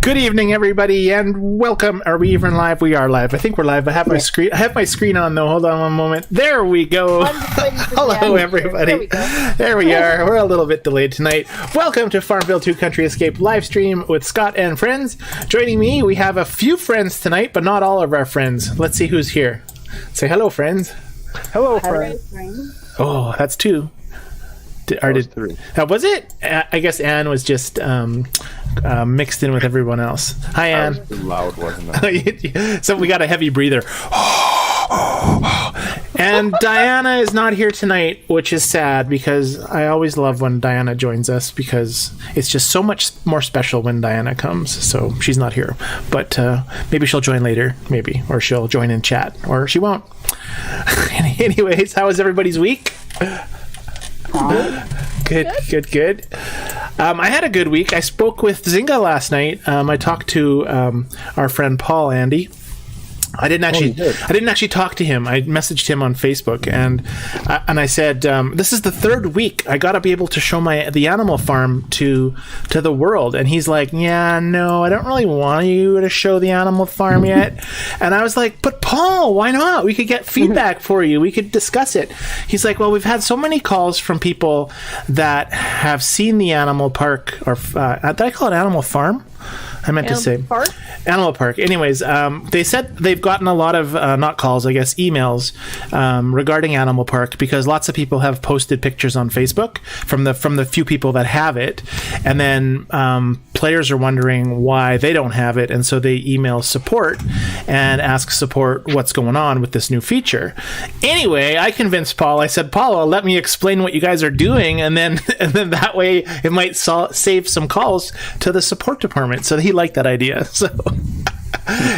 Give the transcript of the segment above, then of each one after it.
Good evening, everybody, and welcome. Are we even live? We are live. I think we're live. I have my screen on, though. Hold on one moment. There we go. Hello, everybody. There we are. We're a little bit delayed tonight. Welcome to FarmVille 2 Country Escape live stream with Scott and friends. Joining me, we have a few friends tonight, but not all of our friends. Let's see who's here. Say hello, friends. Hello, friends. Oh, that's two. Three. Was it? I guess Anne was just mixed in with everyone else. Hi, Anne. That was too loud, wasn't it? So we got a heavy breather. And Diana is not here tonight, which is sad because I always love when Diana joins us because it's just so much more special when Diana comes. So she's not here, but maybe she'll join later, maybe, or she'll join in chat, or she won't. Anyways, how was everybody's week? Good. I had a good week. I spoke with Zynga last night. I talked to our friend Paul Andy. I didn't actually talk to him. I messaged him on Facebook and I said, this is the third week. I got to be able to show the animal farm to the world. And he's like, yeah, no, I don't really want you to show the animal farm yet. And I was like, but Paul, why not? We could get feedback for you. We could discuss it. He's like, well, we've had so many calls from people that have seen the animal park, or did I call it animal farm? I meant to say Animal Park. Anyways, they said they've gotten a lot of, not calls, I guess, emails regarding Animal Park because lots of people have posted pictures on Facebook from the few people that have it. And then players are wondering why they don't have it. And so they email support and ask support what's going on with this new feature. Anyway, I convinced Paul. I said, Paul, let me explain what you guys are doing. And then that way it might save some calls to the support department. So he liked that idea. So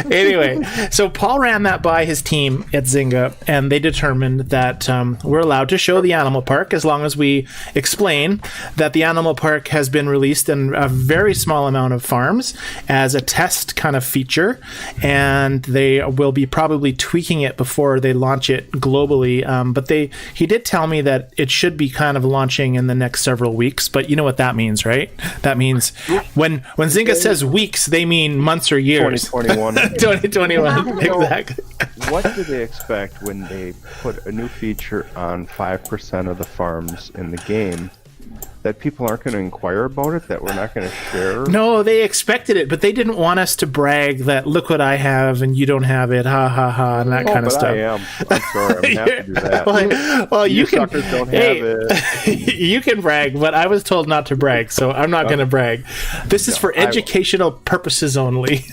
anyway, so Paul ran that by his team at Zynga, and they determined that we're allowed to show the animal park as long as we explain that the animal park has been released in a very small amount of farms as a test kind of feature, and they will be probably tweaking it before they launch it globally. But he did tell me that it should be kind of launching in the next several weeks, but you know what that means, right? That means when Zynga says weeks, they mean months or years. 2021, exactly. What do they expect when they put a new feature on 5% of the farms in the game that people aren't going to inquire about it, that we're not going to share? No, they expected it, but they didn't want us to brag that, look what I have and you don't have it, ha ha ha, and that kind of stuff. I am. I'm sorry, I'm happy to do that. well, you suckers don't have it. You can brag, but I was told not to brag, so I'm not going to brag. This is for educational purposes only.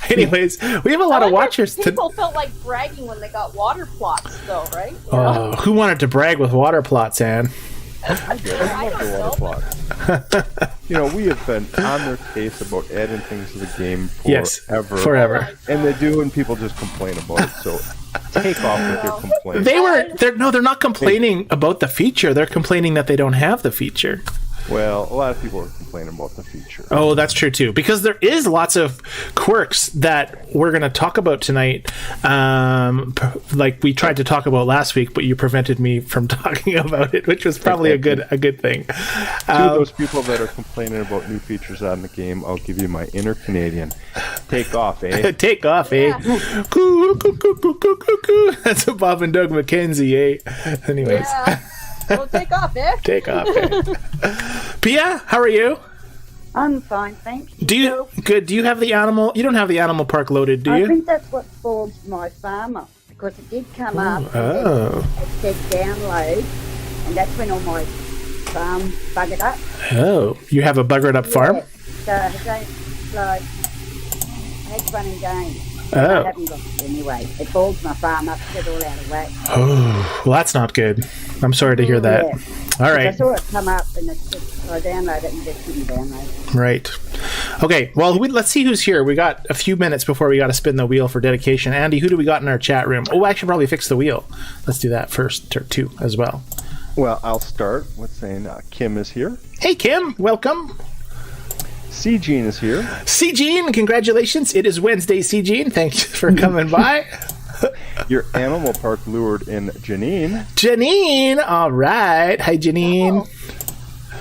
Anyways, we have a lot of watchers. People felt like bragging when they got water plots, though, right? Oh, who wanted to brag with water plots, Anne? I love the water plot. We have been on their case about adding things to the game forever. And they do, and people just complain about it. So take off with your complaints. They're not complaining about the feature. They're complaining that they don't have the feature. Well, a lot of people are complaining about the feature. Oh, that's true too. Because there is lots of quirks that we're going to talk about tonight. Like we tried to talk about last week, but you prevented me from talking about it, which was probably a good thing. To those people that are complaining about new features on the game, I'll give you my inner Canadian. Take off, eh? Take off, eh? Yeah. Coo, coo, coo, coo, coo, coo, coo. That's a Bob and Doug McKenzie, eh? Anyways. Yeah. Well, take off, eh? Take off, eh? Pia, how are you? I'm fine, thanks. Do you have the animal? You don't have the animal park loaded, do you? I think that's what spoiled my farm up because it did come up. Oh. It said download, and that's when all my farm buggered up. Oh, you have a buggered up farm? Yeah. So I had fun and games. Oh. I haven't got it anyway. It balls my farm up, set all out of whack. Oh, well, that's not good. I'm sorry to hear that. Yeah. All right. I saw it come up, and I downloaded it and just didn't download it. Right. Okay, well, let's see who's here. We got a few minutes before we got to spin the wheel for dedication. Andy, who do we got in our chat room? Oh, I should probably fix the wheel. Let's do that first, or two as well. Well, I'll start with saying Kim is here. Hey, Kim. Welcome. C-Gene is here. C-Gene, congratulations. It is Wednesday, C-Gene. Thanks for coming by. Your animal park lured in Janine. Janine, all right. Hi, Janine.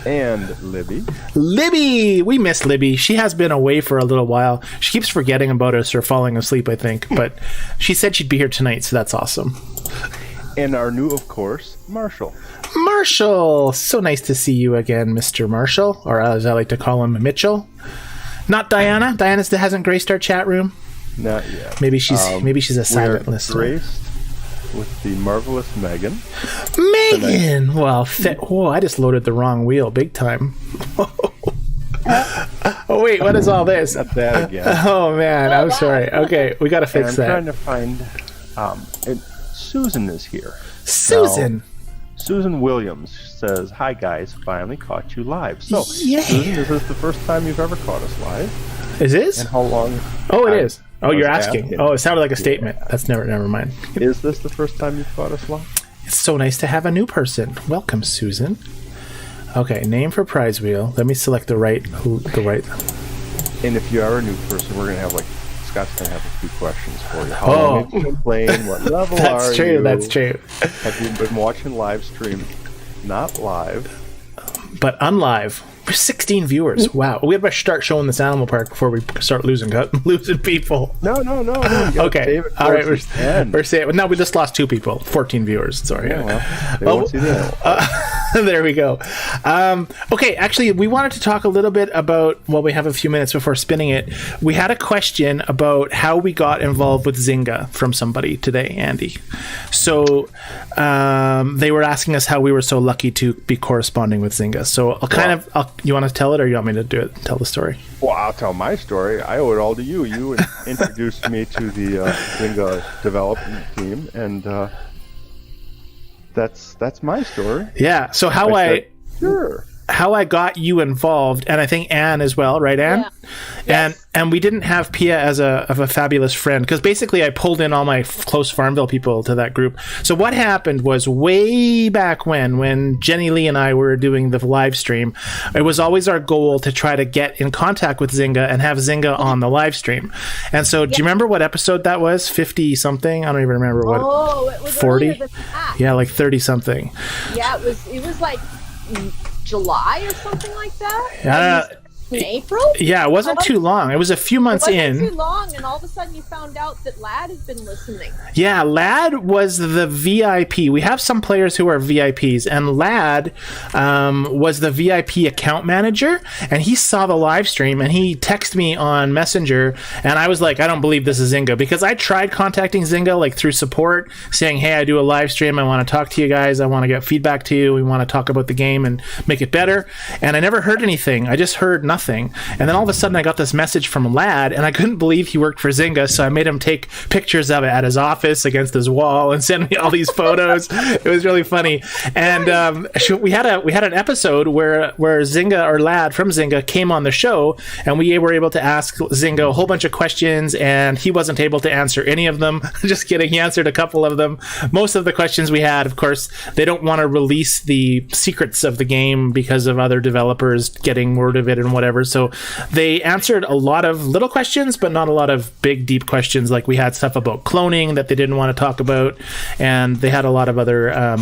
And Libby. Libby! We miss Libby. She has been away for a little while. She keeps forgetting about us or falling asleep, I think. But she said she'd be here tonight, so that's awesome. And our new, of course, Marshall. Marshall! So nice to see you again, Mr. Marshall. Or as I like to call him, Mitchell. Not Diana. Diana hasn't graced our chat room. Not yet. Maybe she's a silent listener. Graced with the marvelous Megan. Megan! Well, I just loaded the wrong wheel big time. Oh, wait, what is all this? Not that again. Oh, man, I'm sorry. Okay, we got to fix that. I'm trying to find... and Susan is here. Susan! Now, Susan Williams says, "Hi, guys. Finally caught you live." So, Yay. Susan, is this the first time you've ever caught us live? Is this? And how long? Oh, it is. Oh, you're asking. asking. Oh, it sounded like a statement. That's never mind. Is this the first time you've caught us live? It's so nice to have a new person. Welcome, Susan. Okay, name for prize wheel. Let me select the right. And if you are a new person, we're gonna have Scott's gonna have a few questions for you. How long have you been playing? What level That's are you? That's true. Have you been watching live stream? Not live, but unlive. 16 viewers. Wow. We have to start showing this animal park before we start losing people. No. Okay. All right. We're saying no. We just lost 2 people. 14 viewers. Sorry. Yeah, well, they won't see that. There we go. Okay. Actually, we wanted to talk a little bit about. Well, we have a few minutes before spinning it. We had a question about how we got involved with Zynga from somebody today, Andy. So they were asking us how we were so lucky to be corresponding with Zynga. So you want to tell it, or you want me to do it? Tell the story. Well, I'll tell my story. I owe it all to you. You introduced me to the Zynga development team, and that's my story. Yeah. So how I got you involved, and I think Anne as well, right, Anne? Yeah. Yes. And we didn't have Pia as a fabulous friend, because basically I pulled in all my close FarmVille people to that group. So what happened was way back when Jenny Lee and I were doing the live stream, it was always our goal to try to get in contact with Zynga and have Zynga on the live stream. And so do you remember what episode that was? 50 something? I don't even remember what. Oh, it was 40? Yeah, like 30 something. Yeah, it was like July or something like that. In April? Yeah, it wasn't too long. It was a few months in. It wasn't too long, and all of a sudden you found out that Lad had been listening. Yeah, Lad was the VIP. We have some players who are VIPs, and Lad was the VIP account manager, and he saw the live stream, and he texted me on Messenger, and I was like, I don't believe this is Zynga, because I tried contacting Zynga through support, saying, hey, I do a live stream, I want to talk to you guys, I want to get feedback to you, we want to talk about the game and make it better, and I never heard anything. I just heard nothing. And then all of a sudden I got this message from Lad, and I couldn't believe he worked for Zynga, so I made him take pictures of it at his office against his wall and send me all these photos. It was really funny. And we had an episode where Zynga, or Lad from Zynga, came on the show, and we were able to ask Zynga a whole bunch of questions, and he wasn't able to answer any of them. Just kidding, he answered a couple of them. Most of the questions we had, of course, they don't want to release the secrets of the game because of other developers getting word of it and whatever. So they answered a lot of little questions, but not a lot of big, deep questions. Like we had stuff about cloning that they didn't want to talk about, and they had a lot of other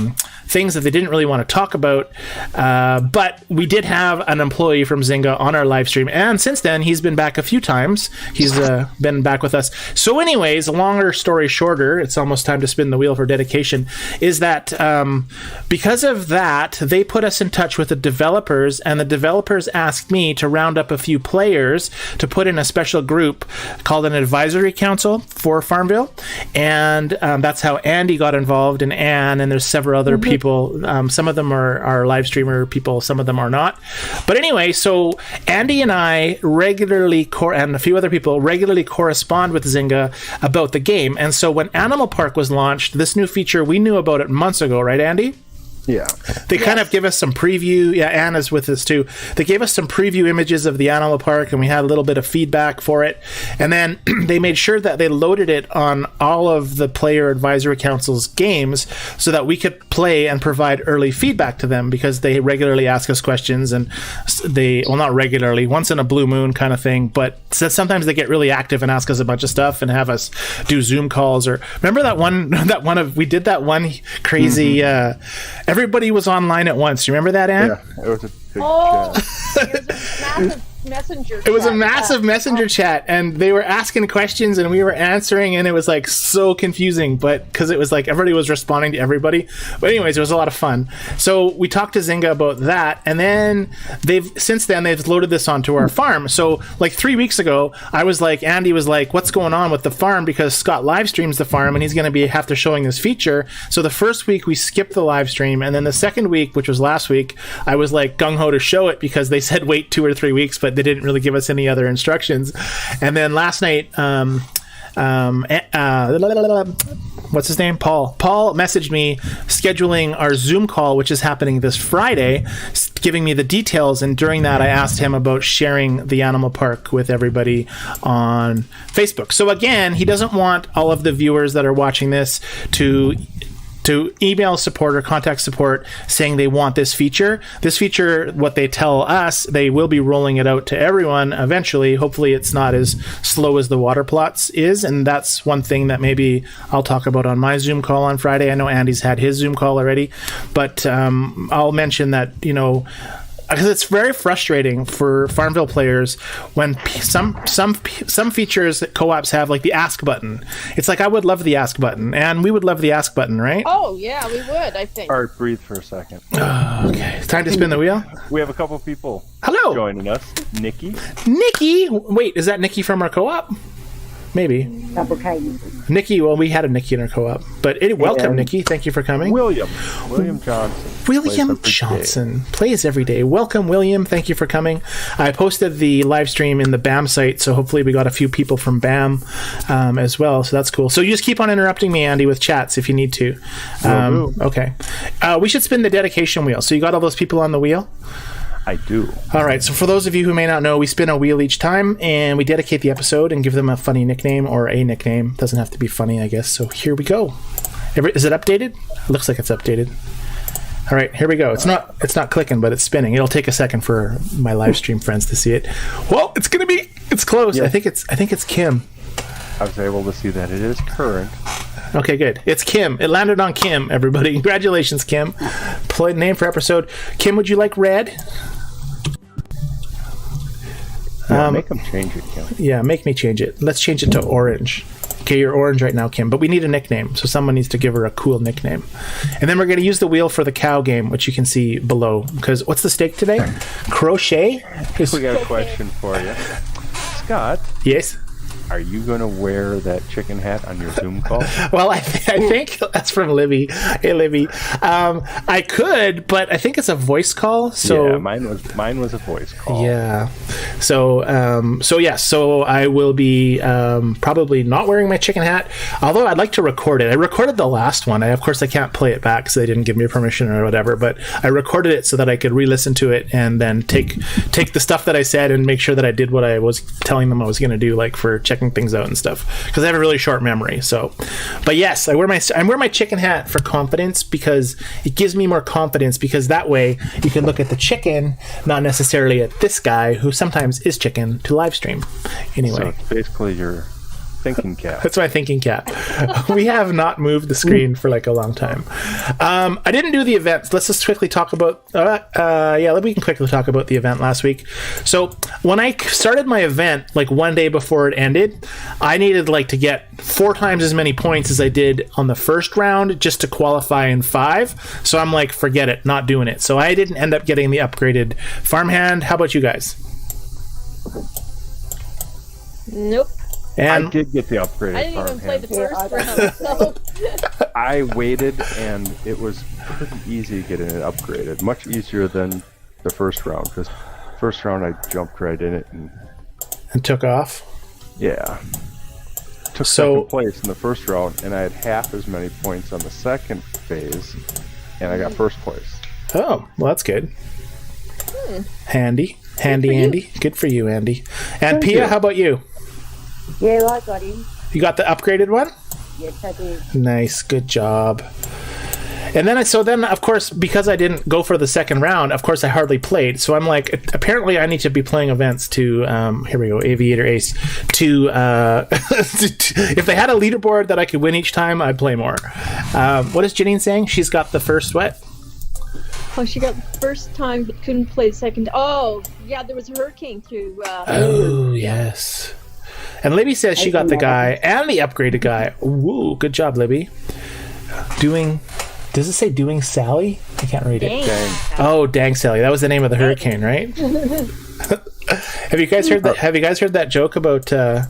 things that they didn't really want to talk about. But we did have an employee from Zynga on our live stream, and since then he's been back a few times. He's been back with us. So anyways, longer story shorter, it's almost time to spin the wheel for dedication, is that because of that, they put us in touch with the developers, and the developers asked me to round up a few players to put in a special group called an advisory council for FarmVille, and that's how Andy got involved, and Anne, and there's several other people. Some of them are live streamer people, some of them are not. But anyway, so Andy and I regularly, and a few other people regularly correspond with Zynga about the game. And so when Animal Park was launched, this new feature, we knew about it months ago, right, Andy? Yeah. They kind of give us some preview. Yeah, Anna's with us too. They gave us some preview images of the animal park, and we had a little bit of feedback for it. And then they made sure that they loaded it on all of the Player Advisory Council's games so that we could play and provide early feedback to them, because they regularly ask us questions, and not regularly, once in a blue moon kind of thing, but sometimes they get really active and ask us a bunch of stuff and have us do Zoom calls. Or remember we did that one crazy, everybody was online at once. You remember that, Ann? Yeah, it big Oh, chat. it was a massive messenger. It was a chat. massive messenger chat, and they were asking questions and we were answering, and it was like so confusing, but because it was like everybody was responding to everybody. But anyways, it was a lot of fun. So we talked to Zynga about that, and then since then they've loaded this onto our farm. So like 3 weeks ago, Andy was like, what's going on with the farm, because Scott live streams the farm and he's going to be after showing this feature. So the first week we skipped the live stream, and then the second week, which was last week, I was like gung-ho to show it because they said wait 2 or 3 weeks, but they didn't really give us any other instructions. And then last night, what's his name? Paul messaged me scheduling our Zoom call, which is happening this Friday, giving me the details. And during that, I asked him about sharing the animal park with everybody on Facebook. So again, he doesn't want all of the viewers that are watching this to email support or contact support saying they want this feature. This feature, what they tell us, they will be rolling it out to everyone eventually. Hopefully it's not as slow as the water plots is, and that's one thing that maybe I'll talk about on my Zoom call on Friday. I know Andy's had his Zoom call already, but I'll mention that, because it's very frustrating for FarmVille players when some features that co-ops have, like the ask button. It's like, I would love the ask button, and we would love the ask button, right? Oh yeah, we would. I think. All right, breathe for a second. Okay, it's time to spin the wheel. We have a couple people. Hello, joining us. Nikki. Wait, is that Nikki from our co-op? Maybe. Nikki, well, we had a Nikki in our co-op. But welcome, Nikki. Thank you for coming. William Johnson. William Johnson plays every day. Welcome, William. Thank you for coming. I posted the live stream in the BAM site, so hopefully we got a few people from BAM as well, so that's cool. So you just keep on interrupting me, Andy, with chats if you need to. Okay. We should spin the dedication wheel. So you got all those people on the wheel? I do. All right, so for those of you who may not know, we spin a wheel each time, and we dedicate the episode and give them a funny nickname or a nickname. Doesn't have to be funny, I guess. So here we go. Is it updated? It looks like it's updated. All right, here we go. It's not clicking, but it's spinning. It'll take a second for my live stream friends to see it. Well, it's close. Yeah. I think it's Kim. I was able to see that it is current. Okay, good. It's Kim. It landed on Kim, everybody. Congratulations, Kim. Name for episode. Kim, would you like red? Make them change it, Kim. Yeah, make me change it. Let's change it to orange. Okay, you're orange right now, Kim, but we need a nickname, so someone needs to give her a cool nickname. And then we're going to use the wheel for the cow game, which you can see below. Because what's the stake today? Crochet? We got a question for you. Scott? Yes? Are you going to wear that chicken hat on your Zoom call? Well, I think that's from Libby. Hey, Libby. I could, but I think it's a voice call. So yeah, mine was a voice call. Yeah. So I will be probably not wearing my chicken hat. Although I'd like to record it. I recorded the last one. Of course, I can't play it back because they didn't give me permission or whatever. But I recorded it so that I could re-listen to it and then take the stuff that I said and make sure that I did what I was telling them I was going to do, like for checking things out and stuff, because I have a really short memory. So, but yes, I wear my chicken hat for confidence, because it gives me more confidence, because that way you can look at the chicken, not necessarily at this guy who sometimes is chicken to live stream. Anyway, so it's basically your thinking cap. That's my thinking cap. We have not moved the screen for like a long time. I didn't do the event. Let's just quickly talk about we can quickly talk about the event last week. So when I started my event, like one day before it ended, I needed like to get 4 times as many points as I did on the first round just to qualify in 5. So I'm like, forget it, not doing it. So I didn't end up getting the upgraded farmhand. How about you guys? Nope. And I did get the upgraded I didn't even play the first round, so. I waited, and it was pretty easy getting it upgraded. Much easier than the first round, because first round I jumped right in it and took off. Yeah. Took second place in the first round, and I had half as many points on the second phase, and I got first place. Oh, well, that's good. Handy, Andy. Good for you, Andy. And Pia, how about you? Yeah, I got him. You got the upgraded one? Yes, I did. Nice, good job. And then, of course, because I didn't go for the second round, of course, I hardly played. So I'm like, apparently I need to be playing events to, here we go, Aviator Ace, to, if they had a leaderboard that I could win each time, I'd play more. What is Janine saying? She's got the first what? Oh, she got the first time, but couldn't play the second. Oh, yeah, there was a hurricane through. Oh, yes. And Libby says she got the guy and the upgraded guy. Woo, good job, Libby. Does it say Doing Sally? I can't read it. Dang. Oh, Dang Sally. That was the name of the hurricane, right? Have you guys heard that? Have you guys heard that joke about a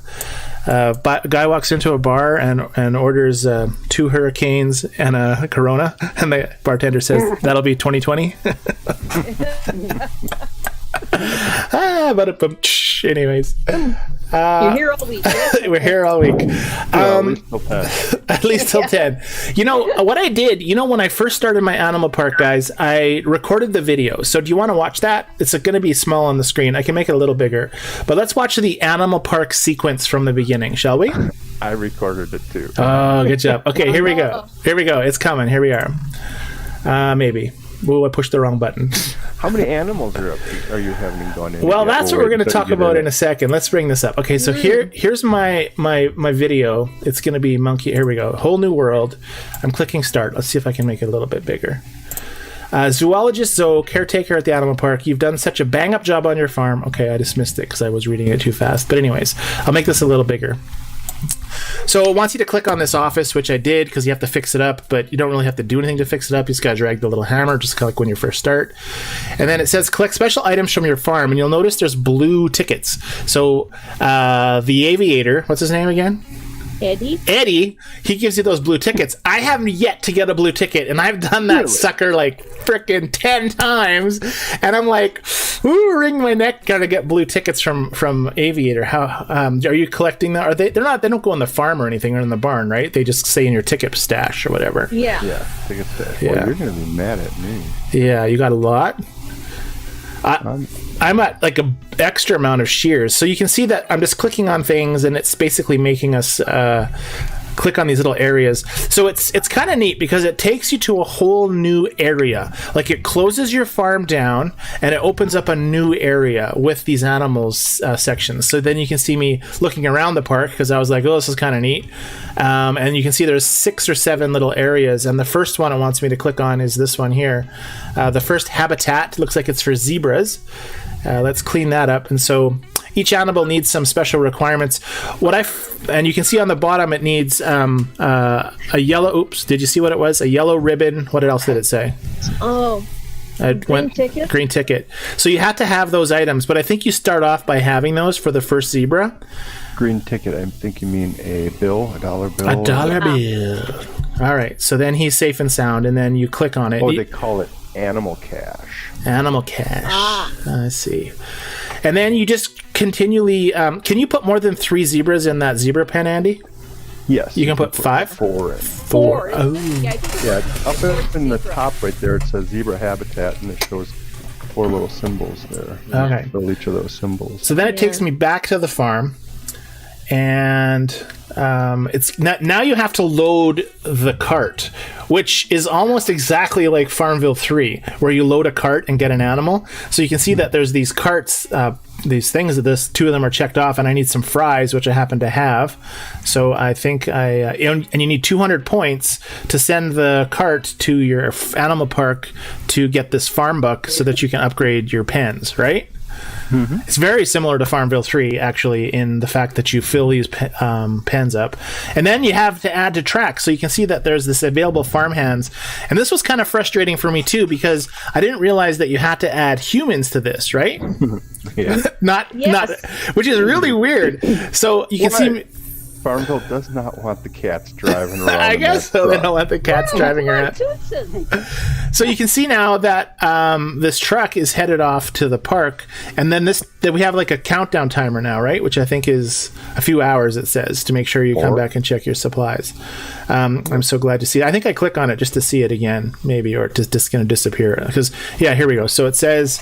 guy walks into a bar and orders 2 hurricanes and a Corona, and the bartender says that'll be 2020. Anyways, You're here all week. we're here all week. At least till 10. At least till 10. You know, what I did, when I first started my animal park, guys, I recorded the video. So do you want to watch that? It's going to be small on the screen. I can make it a little bigger. But let's watch the animal park sequence from the beginning, shall we? I recorded it too. Oh, good job. Okay, here we go. Here we go. It's coming. Here we are. Maybe. Whoa, I pushed the wrong button. How many animals are you having gone in? Well, that's what we're going to talk about in a second. Let's bring this up. Okay, so here's my video. It's going to be monkey. Here we go. Whole new world. I'm clicking start. Let's see if I can make it a little bit bigger. Zoologist Zoe, caretaker at the animal park. You've done such a bang-up job on your farm. Okay, I dismissed it because I was reading it too fast. But anyways, I'll make this a little bigger. So it wants you to click on this office, which I did because you have to fix it up, but you don't really have to do anything to fix it up. You just got to drag the little hammer, just kind of like when you first start. And then it says collect special items from your farm, and you'll notice there's blue tickets. So the aviator, what's his name again? Eddie, he gives you those blue tickets. I haven't yet to get a blue ticket, and I've done that sucker like frickin' 10 times, and I'm like, ooh, wring my neck, gotta get blue tickets from Aviator. How are you collecting that? Are they don't go in the farm or anything or in the barn, right? They just stay in your ticket stash or whatever. Yeah, ticket stash. Yeah. Well, you're gonna be mad at me. Yeah, you got a lot. I'm at like a extra amount of shears, so you can see that I'm just clicking on things, and it's basically making us click on these little areas. So it's kind of neat because it takes you to a whole new area. Like it closes your farm down and it opens up a new area with these animals sections. So then you can see me looking around the park because I was like, oh, this is kind of neat. And you can see there's 6 or 7 little areas, and the first one it wants me to click on is this one here. The first habitat looks like it's for zebras. Let's clean that up. And so each animal needs some special requirements. And you can see on the bottom it needs a yellow. Oops! Did you see what it was? A yellow ribbon. What else did it say? Oh, green ticket. Green ticket. So you have to have those items, but I think you start off by having those for the first zebra. Green ticket. I think you mean a bill, $1 bill. $1 bill. All right. So then he's safe and sound, and then you click on it. Oh, they call it animal cash. Animal cash. I see. And then you just continually... can you put more than 3 zebras in that zebra pen, Andy? Yes. You can put 5? 4 in. 4. Oh. Yeah, up in the top right there, it says zebra habitat, and it shows 4 little symbols there. Okay. Fill each of those symbols. So then it takes me back to the farm, and it's now you have to load the cart, which is almost exactly like FarmVille 3, where you load a cart and get an animal. So you can see that there's these carts, these things that 2 of them are checked off, and I need some fries, which I happen to have. So I think and you need 200 points to send the cart to your animal park to get this farm buck so that you can upgrade your pens, right? Mm-hmm. It's very similar to FarmVille 3, actually, in the fact that you fill these pens up. And then you have to add to track. So you can see that there's this available farm hands. And this was kind of frustrating for me, too, because I didn't realize that you had to add humans to this, right? Yeah. not, which is really weird. So you can see... FarmVille does not want the cats driving around. I guess so. They don't want the cats driving around. So you can see now that this truck is headed off to the park, and then that we have like a countdown timer now, right? Which I think is a few hours. It says to make sure you come back and check your supplies. I'm so glad to see it. I think I click on it just to see it again, maybe, or it's just going to disappear. Because here we go. So it says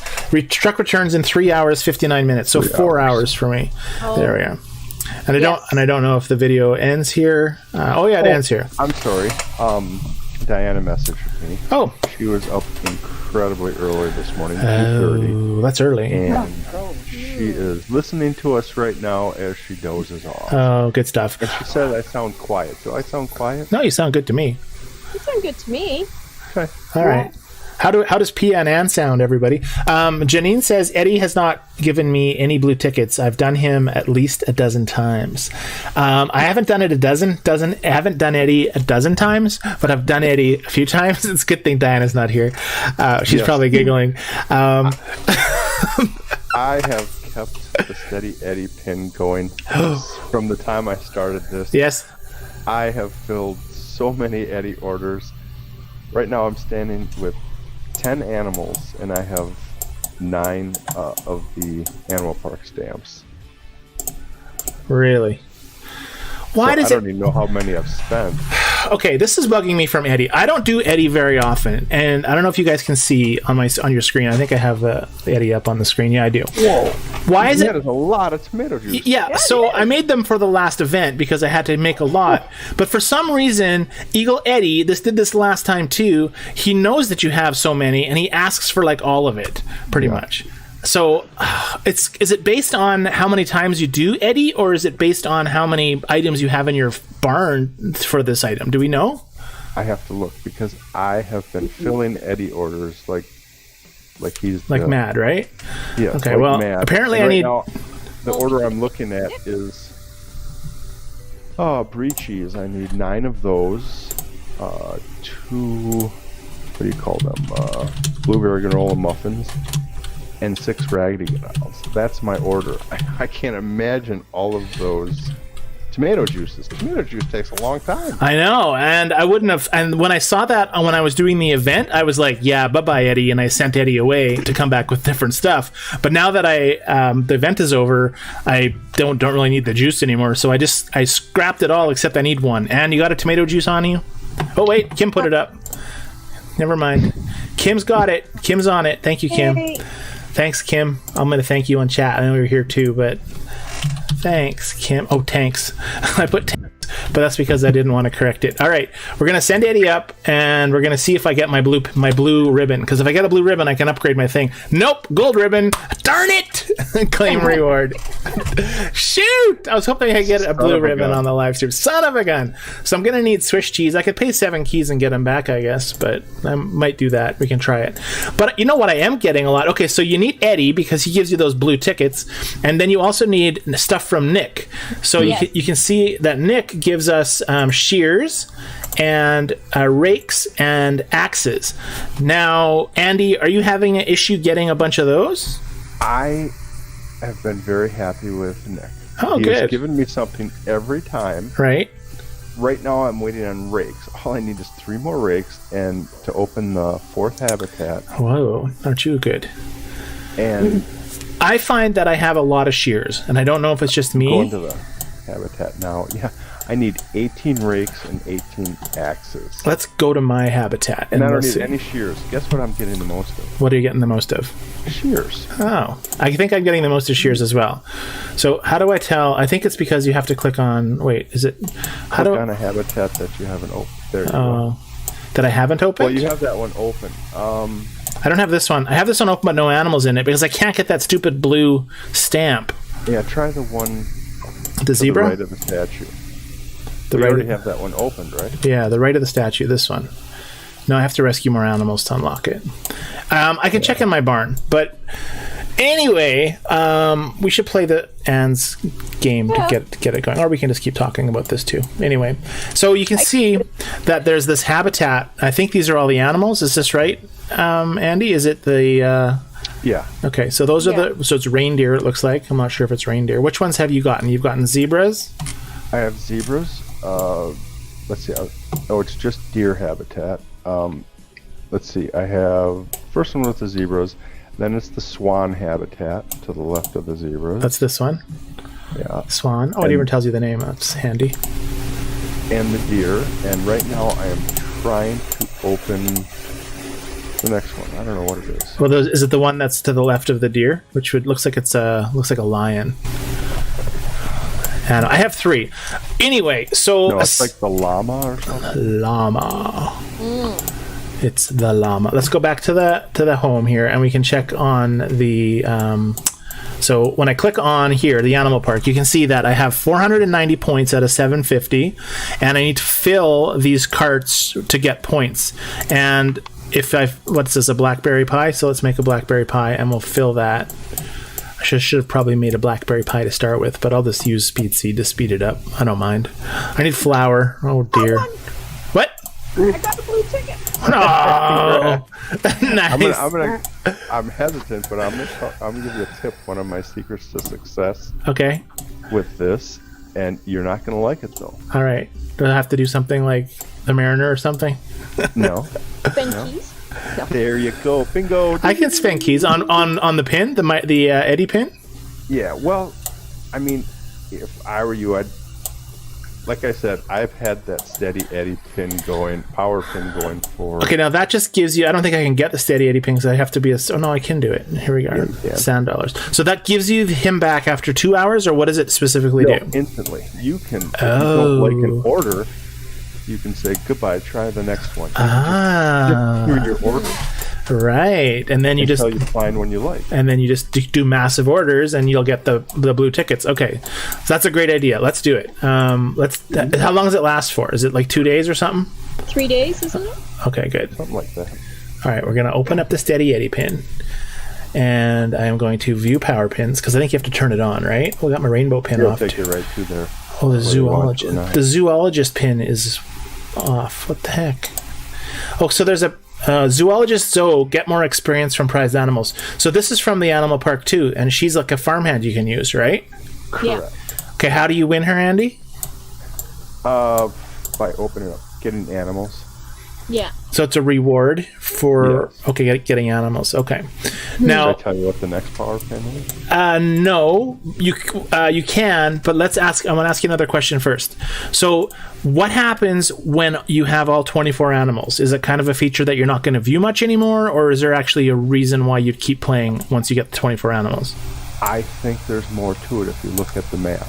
truck returns in 3 hours 59 minutes. So 4 hours for me. Oh. There we go. And I don't know if the video ends here. It ends here. I'm sorry. Diana messaged me. Oh. She was up incredibly early this morning. 2:30. That's early. And she is listening to us right now as she dozes off. Oh, good stuff. And she said I sound quiet. Do I sound quiet? No, you sound good to me. You sound good to me. Okay. All right. How does PNN sound, everybody? Janine says, Eddie has not given me any blue tickets. I've done him at least a dozen times. I haven't done it I haven't done Eddie a dozen times, but I've done Eddie a few times. It's a good thing Diana's not here. She's probably giggling. I have kept the Steady Eddie pin going from the time I started this. Yes. I have filled so many Eddie orders. Right now I'm standing with 10 animals, and I have 9 of the Animal Park stamps. Really? I don't even know how many I've spent. Okay, this is bugging me from Eddie. I don't do Eddie very often, and I don't know if you guys can see on your screen. I think I have the Eddie up on the screen. Yeah, I do. Whoa! Why is it? There's a lot of tomato juice. Yeah, so I made them for the last event because I had to make a lot. But for some reason, Eagle Eddie, did this last time too. He knows that you have so many, and he asks for like all of it, pretty much. So, is it based on how many times you do Eddie, or is it based on how many items you have in your barn for this item? Do we know? I have to look, because I have been filling Eddie orders like he's mad, right? Yeah. Okay. Well, mad. Apparently, and I need. Now, the order I'm looking at is brie cheese. I need 9 of those. 2. What do you call them? Blueberry granola muffins. And 6 Raggedy Gals. That's my order. I can't imagine all of those tomato juices. Tomato juice takes a long time. I know, and I wouldn't have. And when I saw that when I was doing the event, I was like, "Yeah, bye-bye, Eddie," and I sent Eddie away to come back with different stuff. But now that the event is over, I don't really need the juice anymore. So I scrapped it all except I need one. And you got a tomato juice on you? Oh wait, Kim put it up. Never mind. Kim's got it. Kim's on it. Thank you, Kim. Hey. Thanks, Kim. I'm going to thank you on chat. I know you're here too, but thanks, Kim. Oh, tanks. I put tanks, but that's because I didn't want to correct it. All right, we're going to send Eddie up, and we're going to see if I get my blue ribbon, because if I get a blue ribbon, I can upgrade my thing. Nope, gold ribbon. Darn it! Claim reward. Shoot! I was hoping I could get a blue ribbon on the live stream. Son of a gun! So I'm going to need Swiss cheese. I could pay 7 keys and get them back, I guess, but I might do that. We can try it. But you know what I am getting a lot? Okay, so you need Eddie because he gives you those blue tickets, and then you also need stuff from Nick. So you can see that Nick gives us shears and rakes and axes. Now, Andy, are you having an issue getting a bunch of those? I have been very happy with Nick. Oh, He good. has given me something every time. Right. Right now I'm waiting on rakes. All I need is 3 more rakes and to open the 4th habitat. Whoa, aren't you good? And I find that I have a lot of shears, and I don't know if it's just me. going to the habitat now. Yeah, I need 18 rakes and 18 axes. Let's go to my habitat. And I don't we'll need see. any shears. Guess what I'm getting the most of? What are you getting the most of? Shears. Oh, I think I'm getting the most of shears as well. So how do I tell? I think it's because you have to click on. Wait, is it? Click on a habitat that you haven't opened. There you go. That I haven't opened? Well, you have that one open. I don't have this one. I have this one open, but no animals in it because I can't get that stupid blue stamp. Yeah, try the one. The zebra. To the right of the statue. The You right. already have that one opened, right? Yeah, the right of the statue. This one. No, I have to rescue more animals to unlock it. I can check in my barn, but anyway, we should play the Anne's game to get it going, or we can just keep talking about this too. Anyway, so you can see that there's this habitat. I think these are all the animals. Is this right, Andy? Is it the? Yeah. Okay, so those are the. So it's reindeer. It looks like. I'm not sure if it's reindeer. Which ones have you gotten? You've gotten zebras. I have zebras. Let's see. Oh, it's just deer habitat. Let's see. I have first one with the zebras. Then it's the swan habitat to the left of the zebras. That's this one. Yeah. Swan. Oh, it even tells you the name. That's handy. And the deer. And right now I am trying to open the next one. I don't know what it is. Well, is it the one that's to the left of the deer, which looks like it's looks like a lion? And I have 3. Anyway, so No, it's like the llama or something. Llama. It's the llama. Let's go back to the home here, and we can check on the. So when I click on here, the animal park, you can see that I have 490 points out of 750, and I need to fill these carts to get points. And what's this, a blackberry pie? So let's make a blackberry pie, and we'll fill that. I should have probably made a blackberry pie to start with, but I'll just use speed seed to speed it up. I don't mind. I need flour. Oh dear. What? I got a blue ticket. Oh, nice. I'm hesitant, but I'm gonna give you a tip. One of my secrets to success. Okay. With this, and you're not gonna like it though. All right. Do I have to do something like the Mariner or something? No. Spin keys. No. There you go. Bingo. I can spin keys on the pin, the Eddie pin. Yeah. Well, I mean, if I were you, like I said, I've had that steady Eddie pin going, power pin going for... Okay, now that just gives you... I don't think I can get the steady Eddie pin because I have to be a... Oh, no, I can do it. Here we go. Yeah. Sand dollars. So that gives you him back after 2 hours, or what does it specifically do? Instantly. You can, if you don't like an order, you can say, goodbye, try the next one. Through your order. Right, and then you until you find one you like, and then you just do massive orders, and you'll get the blue tickets. Okay, so that's a great idea. Let's do it. How long does it last for? Is it like 2 days or something? 3 days, isn't it? Okay, good. Something like that. All right, we're gonna open up the Steady Eddie pin, and I am going to view power pins because I think you have to turn it on, right? We got my rainbow pin off. Take it right through there. Oh, the zoologist. The zoologist pin is off. What the heck? Oh, so there's a zoologist Zoe, get more experience from prized animals. So this is from the animal park too, and she's like a farmhand you can use, right? Yeah. Okay, how do you win her, Andy? By opening up, getting animals. Yeah. So it's a reward for yes. Getting animals. Okay. Now, should I tell you what the next power pin is? No, you can, but let's ask. I'm going to ask you another question first. So, what happens when you have all 24 animals? Is it kind of a feature that you're not going to view much anymore, or is there actually a reason why you'd keep playing once you get the 24 animals? I think there's more to it if you look at the map.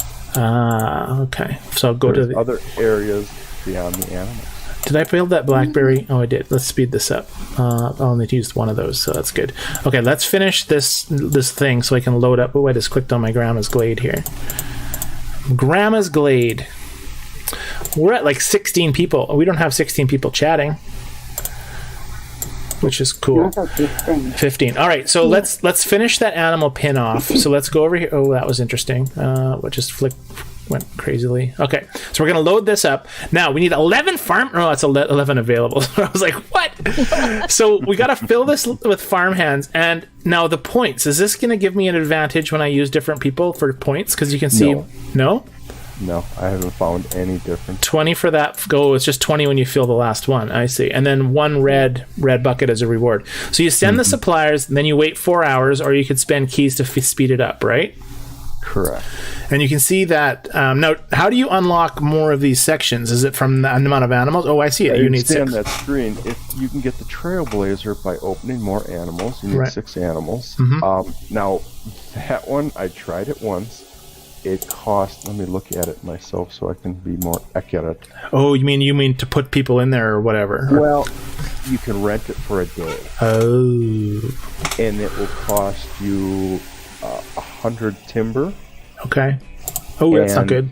Okay. So go there's to the other areas beyond the animals. Did I build that blackberry? Oh, I did. Let's speed this up. I'll only use one of those, so that's good. Okay, let's finish this thing so I can load up. Oh, I just clicked on my Grandma's Glade here. Grandma's Glade. We're at like 16 people. We don't have 16 people chatting, which is cool. 15. All right, so let's finish that animal pin off. So let's go over here. Oh, that was interesting. What just went crazily. Okay, so we're gonna load this up now. We need 11 farm. Oh, it's 11 available. I was like, what? So we got to fill this with farmhands. And now the points. Is this gonna give me an advantage when I use different people for points? Because you can see, no, I haven't found any difference. 20 for that go. It's just 20 when you fill the last one. I see. And then one red bucket as a reward. So you send the suppliers, and then you wait 4 hours, or you could spend keys to speed it up, right? Correct. And you can see that now. How do you unlock more of these sections? Is it from the amount of animals? Oh, I see it. You need 6. On that screen, if you can get the Trailblazer by opening more animals, you need 6 animals. Now that one, I tried it once. It cost. Let me look at it myself so I can be more accurate. Oh, you mean to put people in there or whatever? Well, you can rent it for a day. Oh. And it will cost you 100 timber. Okay. Oh, that's not good.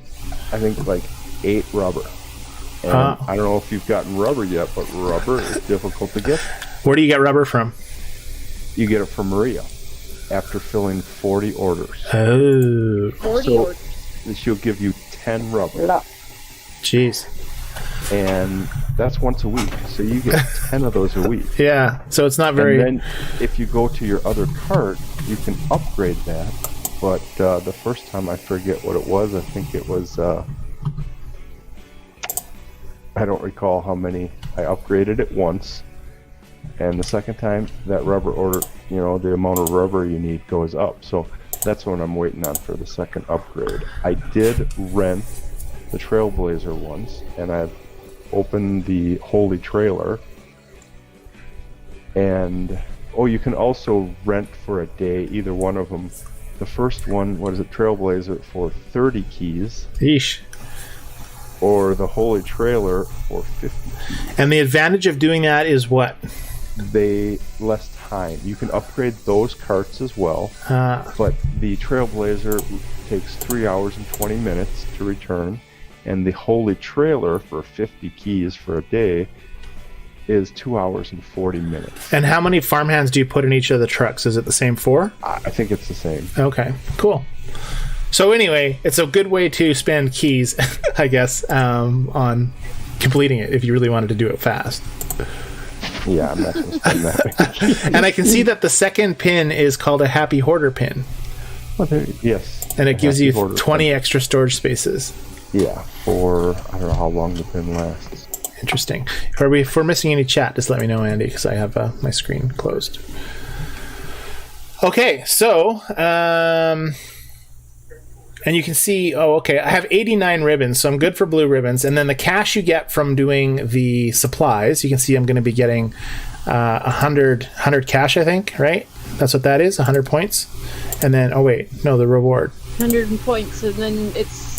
I think like 8 rubber. And I don't know if you've gotten rubber yet, but rubber is difficult to get. Where do you get rubber from? You get it from Maria after filling 40 orders. Oh. 40 orders. She'll give you 10 rubber. Jeez. And that's once a week. So you get 10 of those a week. Yeah. So it's not very... And then if you go to your other cart, you can upgrade that. But the first time, I forget what it was. I think it was... I don't recall how many. I upgraded it once. And the second time, that rubber order, the amount of rubber you need goes up. So that's what I'm waiting on for the second upgrade. I did rent the Trailblazer once, and I've opened the Holy Trailer. And, you can also rent for a day, either one of them. The first one, Trailblazer for 30 keys. Yeesh. Or the Holy Trailer for 50 keys. And the advantage of doing that is what? Less time. You can upgrade those carts as well, but the Trailblazer takes 3 hours and 20 minutes to return, and the Holy Trailer for 50 keys for a day is 2 hours and 40 minutes. And how many farmhands do you put in each of the trucks? Is it the same 4? I think it's the same. Okay, cool. So anyway, it's a good way to spend keys, I guess, on completing it if you really wanted to do it fast. Yeah, I'm not going to spend that. And I can see that the second pin is called a Happy Hoarder pin. Well, yes. And it gives you 20 extra storage spaces. Yeah, for I don't know how long the pin lasts. Interesting. If we're missing any chat, just let me know, Andy, because I have my screen closed. Okay, so... and you can see, I have 89 ribbons, so I'm good for blue ribbons. And then the cash you get from doing the supplies, you can see I'm going to be getting 100 cash, I think, right? That's what that is, 100 points. And then, the reward. 100 points, and then it's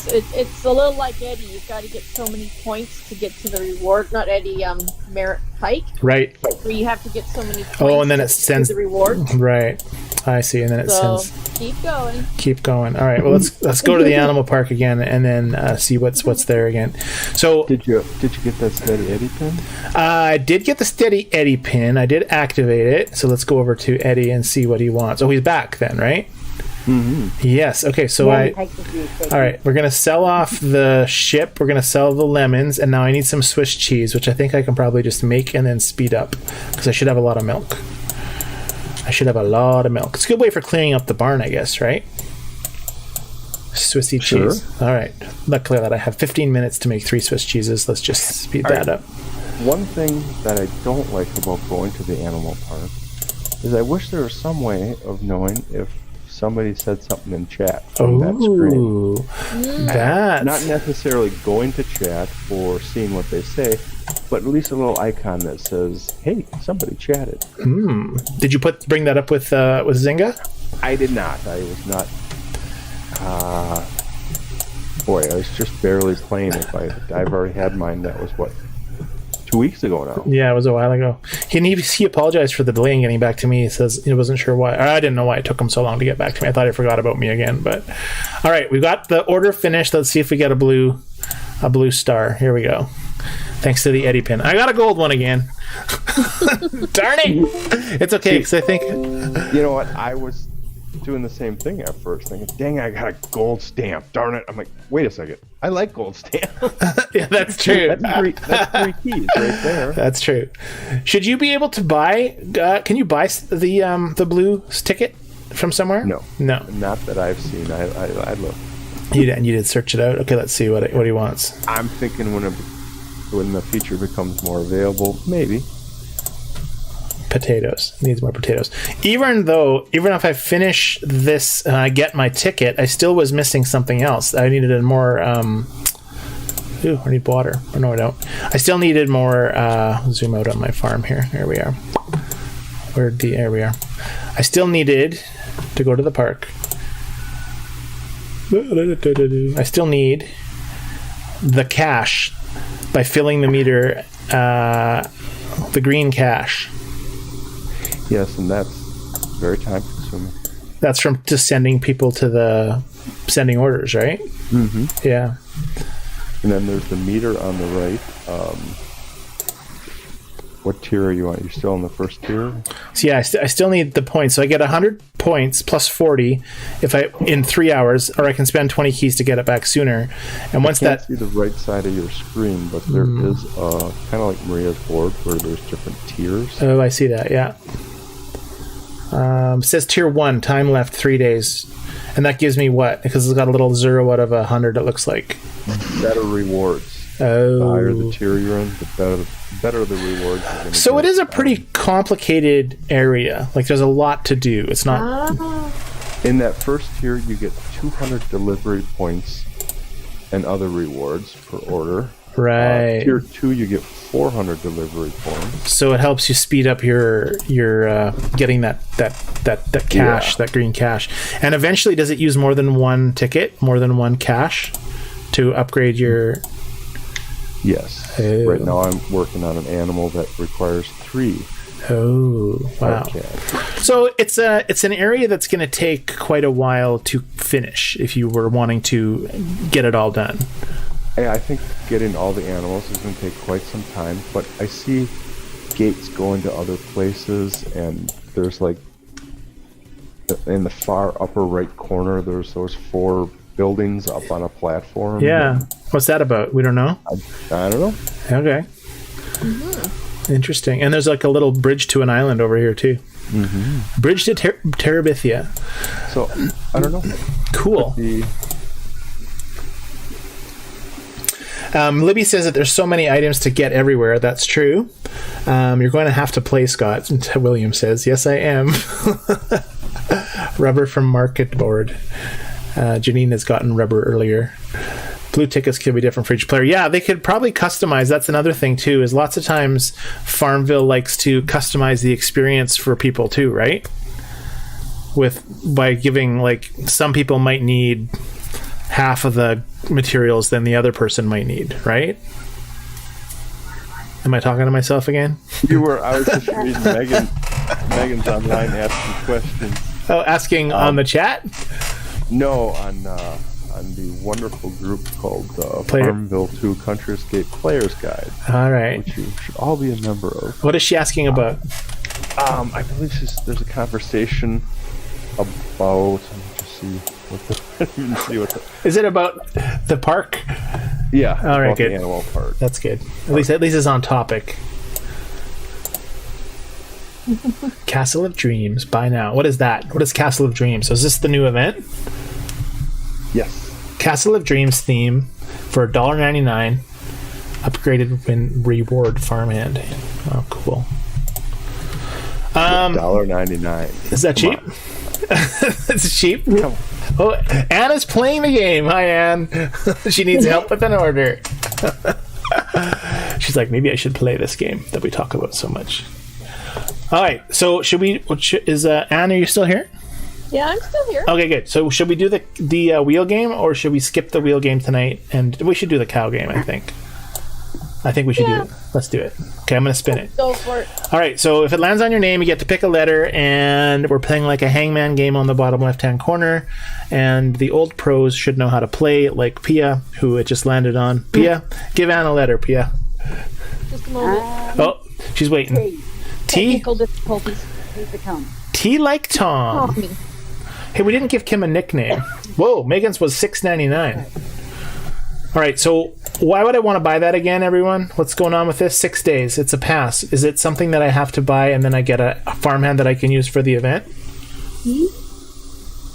a little like Eddie. You've got to get so many points to get to the reward. Not Eddie, Merit Pike. Right. Where you have to get so many points and then it sends the reward. Right. I see, and then it sends. Keep going. Keep going. All right. Well, let's go to the animal park again, and then see what's there again. So, did you get that Steady Eddie pin? I did get the Steady Eddie pin. I did activate it. So let's go over to Eddie and see what he wants. Oh, he's back then, right? Mm-hmm. Yes. Okay. So all right. We're gonna sell off the ship. We're gonna sell the lemons, and now I need some Swiss cheese, which I think I can probably just make and then speed up because I should have a lot of milk. It's a good way for cleaning up the barn, I guess, right? Swissy cheese. All right. Luckily that I have 15 minutes to make 3 Swiss cheeses. Let's just speed that up. One thing that I don't like about going to the animal park is I wish there was some way of knowing if somebody said something in chat from that screen. Not necessarily going to chat or seeing what they say, but at least a little icon that says, "Hey, somebody chatted." Did you bring that up with Zynga? I did not. I was not. I was just barely playing it. I've already had mine. That was 2 weeks ago now. Yeah, it was a while ago. He apologized for the delay in getting back to me. He says he wasn't sure why. I didn't know why it took him so long to get back to me. I thought he forgot about me again. But all right, we got the order finished. Let's see if we get a blue star. Here we go. Thanks to the Eddie pin. I got a gold one again. Darn it! It's okay because I think. You know what? I was doing the same thing at first, thinking, "Dang, I got a gold stamp. Darn it!" I'm like, "Wait a second. I like gold stamp." Yeah, that's true. that's three keys right there. That's true. Should you be able to buy? Can you buy the blue ticket from somewhere? No, not that I've seen. I look. You did search it out. Okay, let's see what he wants. I'm thinking when the feature becomes more available, maybe. Potatoes. Needs more potatoes. Even if I finish this and I get my ticket, I still was missing something else. I needed a more. I need water. Oh, no, I don't. I still needed more. Zoom out on my farm here. Here we are. There we are. I still needed to go to the park. I still need the cash by filling the meter. The green cash. Yes, and that's very time consuming. That's from just sending people to sending orders, right? Mm-hmm. Yeah. And then there's the meter on the right. What tier are you on? You're still in the first tier? So yeah, I still need the points. So I get 100 points plus 40 in 3 hours, or I can spend 20 keys to get it back sooner. And once I can't see the right side of your screen, but there is kind of like Maria's board where there's different tiers. Oh, I see that. Yeah. Says tier 1, time left 3 days, and that gives me what? Because it's got a little 0 out of 100. It looks like better rewards. Oh. The higher the tier you're in, the better the rewards. So it is a pretty complicated area. Like there's a lot to do. It's not. In that first tier, you get 200 delivery points and other rewards per order. Right. Tier 2, you get 400 delivery points. So it helps you speed up your getting that cash, that green cash. And eventually, does it use more than one ticket, more than one cash, to upgrade your? Yes. Oh. Right now, I'm working on an animal that requires 3. Oh, wow. So it's an area that's going to take quite a while to finish if you were wanting to get it all done. I think getting all the animals is going to take quite some time, but I see gates going to other places, and there's like in the far upper right corner, there's those 4 buildings up on a platform. Yeah. What's that about? We don't know. I don't know. Okay. Interesting. And there's like a little bridge to an island over here too. Bridge to Terabithia. So I don't know. Cool. Libby says that there's so many items to get everywhere. That's true. You're going to have to play, Scott. William says, yes, I am. Rubber from Market Board. Janine has gotten rubber earlier. Blue tickets can be different for each player. Yeah, they could probably customize. That's another thing too, is lots of times FarmVille likes to customize the experience for people too, right? By giving, like, some people might need half of the materials than the other person might need, right? Am I talking to myself again? I was just reading Megan's online asking questions. Oh, asking on the chat? No, on the wonderful group called FarmVille 2 Country Escape Players Guide. All right. Which you should all be a member of. What is she asking about? I believe there's a conversation about... Let me just see what the... Is it about the park? Yeah. All right, good. The animal park. That's good. At least it's on topic. Castle of Dreams. Buy now. What is that? What is Castle of Dreams? So is this the new event? Yes. Castle of Dreams theme for $1.99. Upgraded when reward farmhand. Oh, cool. $1.99. Is that cheap? It's cheap. Come on. Oh, Anna's playing the game. Hi, Anne. She needs help with an order. She's like, maybe I should play this game that we talk about so much. All right. So should we? Anne? Are you still here? Yeah, I'm still here. Okay, good. So should we do the wheel game, or should we skip the wheel game tonight? And we should do the cow game. I think we should do it. Let's do it. Okay, I'm going to spin it. Go for it. All right, so if it lands on your name, you get to pick a letter, and we're playing like a hangman game on the bottom left-hand corner, and the old pros should know how to play, like Pia, who it just landed on. Pia, give Anne a letter, Pia. Just a moment. Oh, she's waiting. T? Technical difficulties. T like Tom. Hey, we didn't give Kim a nickname. Whoa, Megan's was $6.99. All right, so why would I want to buy that again, everyone? What's going on with this? 6 days. It's a pass. Is it something that I have to buy and then I get a farmhand that I can use for the event?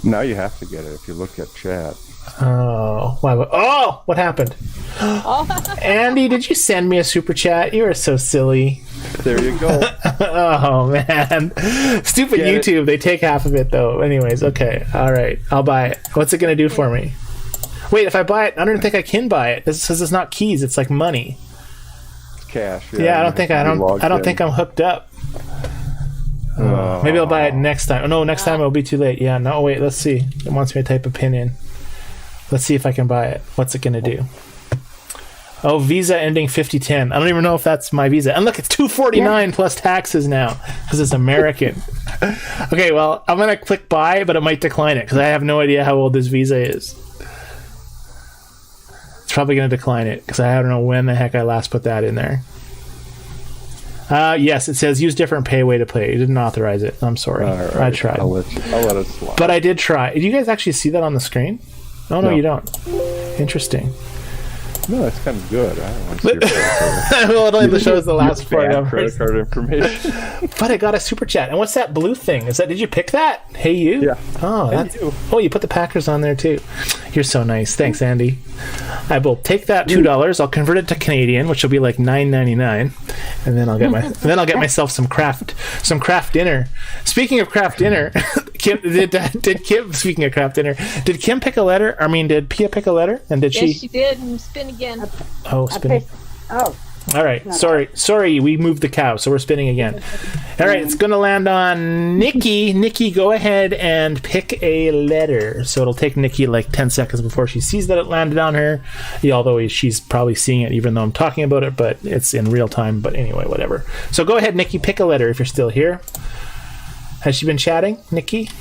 Now you have to get it if you look at chat. Oh, what happened? Andy, did you send me a super chat? You are so silly. There you go. Oh, man. Stupid Get YouTube. They take half of it, though. Anyways, okay. All right. I'll buy it. What's it going to do for me? Wait, if I buy it, I don't think I can buy it. This says it's not keys. It's like money. It's cash. Yeah, I don't think I'm hooked up. Maybe I'll buy it next time. Oh, no, next time it'll be too late. Yeah, no, wait, let's see. It wants me to type a pin in. Let's see if I can buy it. What's it going to do? Oh, Visa ending 5010. I don't even know if that's my Visa. And look, it's $249 plus taxes now because it's American. Okay, well, I'm going to click buy, but it might decline it because I have no idea how old this Visa is. It's probably going to decline it because I don't know when the heck I last put that in there. Yes, it says use different pay way to play. You didn't authorize it. I'm sorry. Right. I tried. I'll let it slide. But I did try. Did you guys actually see that on the screen? Oh, no, you don't. Interesting. No, that's kind of good. I don't want to see your well, it only shows the last four numbers. Credit card information. But I got a super chat. And what's that blue thing? Did you pick that? Hey, you? Yeah. Oh, you put the Packers on there too. You're so nice. Thanks, Andy. I will take that $2. I'll convert it to Canadian, which will be like $9.99, and then I'll get myself some craft dinner. Speaking of craft dinner, did Kim? Speaking of craft dinner, did Kim pick a letter? I mean, did Pia pick a letter? And did she? Yes, she did. And spin again. Oh, spinning. Oh. All right. Sorry, we moved the cow, so we're spinning again. All right, it's going to land on Nikki. Nikki, go ahead and pick a letter. So it'll take Nikki like 10 seconds before she sees that it landed on her. Yeah, although she's probably seeing it even though I'm talking about it, but it's in real time. But anyway, whatever. So go ahead, Nikki, pick a letter if you're still here. Has she been chatting, Nikki?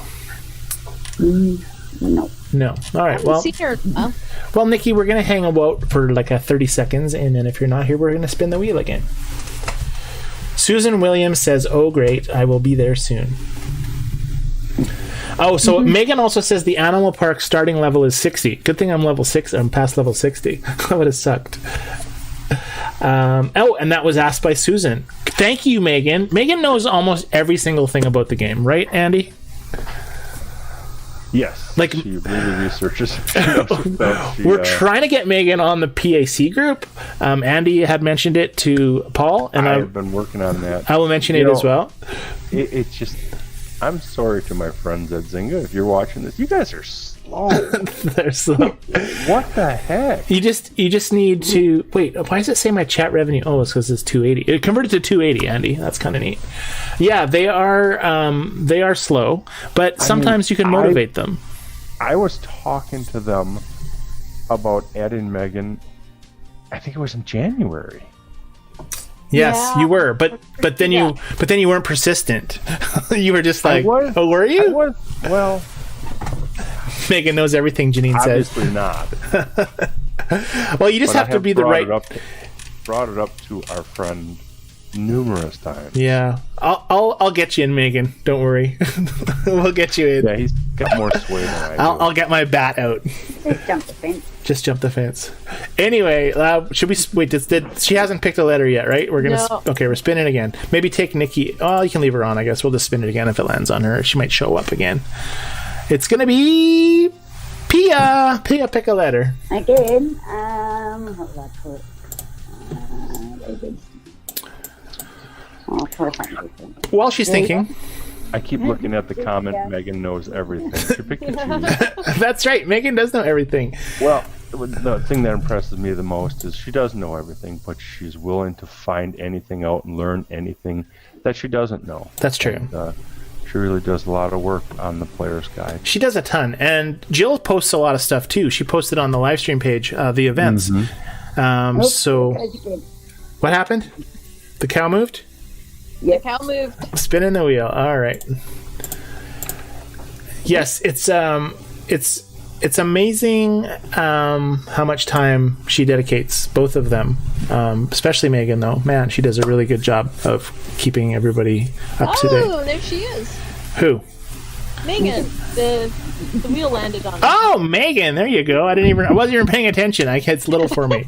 No. All right. Well, Nikki, we're going to hang out for like 30 seconds, and then if you're not here, we're going to spin the wheel again. Susan Williams says, "Oh, great! I will be there soon." Oh, so Megan also says the animal park starting level is 60. Good thing I'm level 6. I'm past level 60. That would have sucked. And that was asked by Susan. Thank you, Megan. Megan knows almost every single thing about the game, right, Andy? Yes. Like, she really researches. We're trying to get Megan on the PAC group. Andy had mentioned it to Paul, and I've been working on that. I will mention it as well. It's just, I'm sorry to my friends at Zynga if you're watching this. You guys are slow. They're slow. What the heck? You just need to wait. Why does it say my chat revenue? Oh, it's because it's 280. It converted to 280, Andy. That's kind of neat. Yeah, they are slow, but sometimes you can motivate them. I was talking to them about adding Megan. I think it was in January. Yes, Yeah. you were, but then you weren't persistent. You were just like, oh, were you? Well, Megan knows everything Janine says. obviously not. Well, you just have to be the right. Brought it up to our friend numerous times. Yeah, I'll get you in, Megan. Don't worry. We'll get you in. Yeah, he's got more sway than I do. I'll get my bat out. Just jump the fence. Just jump the fence. Anyway, should we wait? She hasn't picked a letter yet, right? We're gonna. No. Okay, we're spinning again. Maybe take Nikki. Oh, you can leave her on. I guess we'll just spin it again if it lands on her. She might show up again. It's gonna be Pia. Pia, pick a letter. Again, what did I put? While she's thinking. I keep looking at the comment. Megan knows everything. She picked and choose. That's right. Megan does know everything. Well, the thing that impresses me the most is she does know everything, but she's willing to find anything out and learn anything that she doesn't know. That's true. And, she really does a lot of work on the player's guide. She does a ton. And Jill posts a lot of stuff too. She posted on the live stream page the events. So what happened? The cow moved? The cow moved. Spinning the wheel. All right. Yes, it's amazing how much time she dedicates, both of them, especially Megan, though. Man, she does a really good job of keeping everybody up to date. Oh, there she is. Who? Megan. The wheel landed on her. Oh, Megan, there you go. I wasn't even paying attention. It's little for me.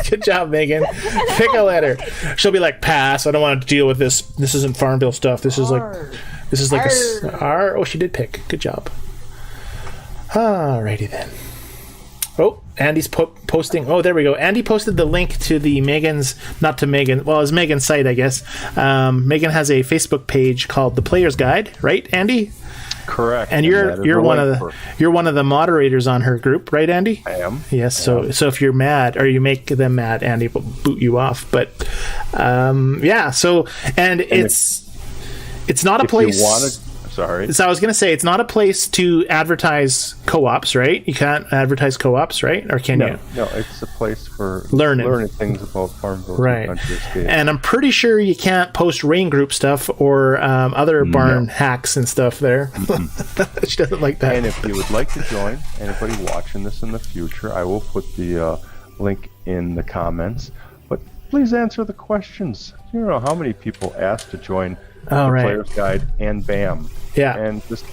Good job, Megan. Pick a letter. She'll be like, pass. I don't want to deal with this. This isn't FarmVille stuff. This is like a R. Oh, she did pick. Good job. Alrighty then. Oh, Andy's posting. Oh, there we go. Andy posted the link to the Megan's, not to Megan. Well, it's Megan's site, I guess. Megan has a Facebook page called The Player's Guide, right, Andy? Correct. And you're one of the moderators on her group, right, Andy? I am. Yes. So if you're mad or you make them mad, Andy will boot you off. But yeah. So it's not a place. Sorry. So I was going to say, it's not a place to advertise co-ops, right? You can't advertise co-ops, right? Or can you? No, it's a place for learning things about FarmVille. Right. And I'm pretty sure you can't post rain group stuff or other barn hacks and stuff there. She doesn't like that. And if you would like to join, anybody watching this in the future, I will put the link in the comments. But please answer the questions. You know how many people asked to join the Player's Guide and BAM. Yeah. And just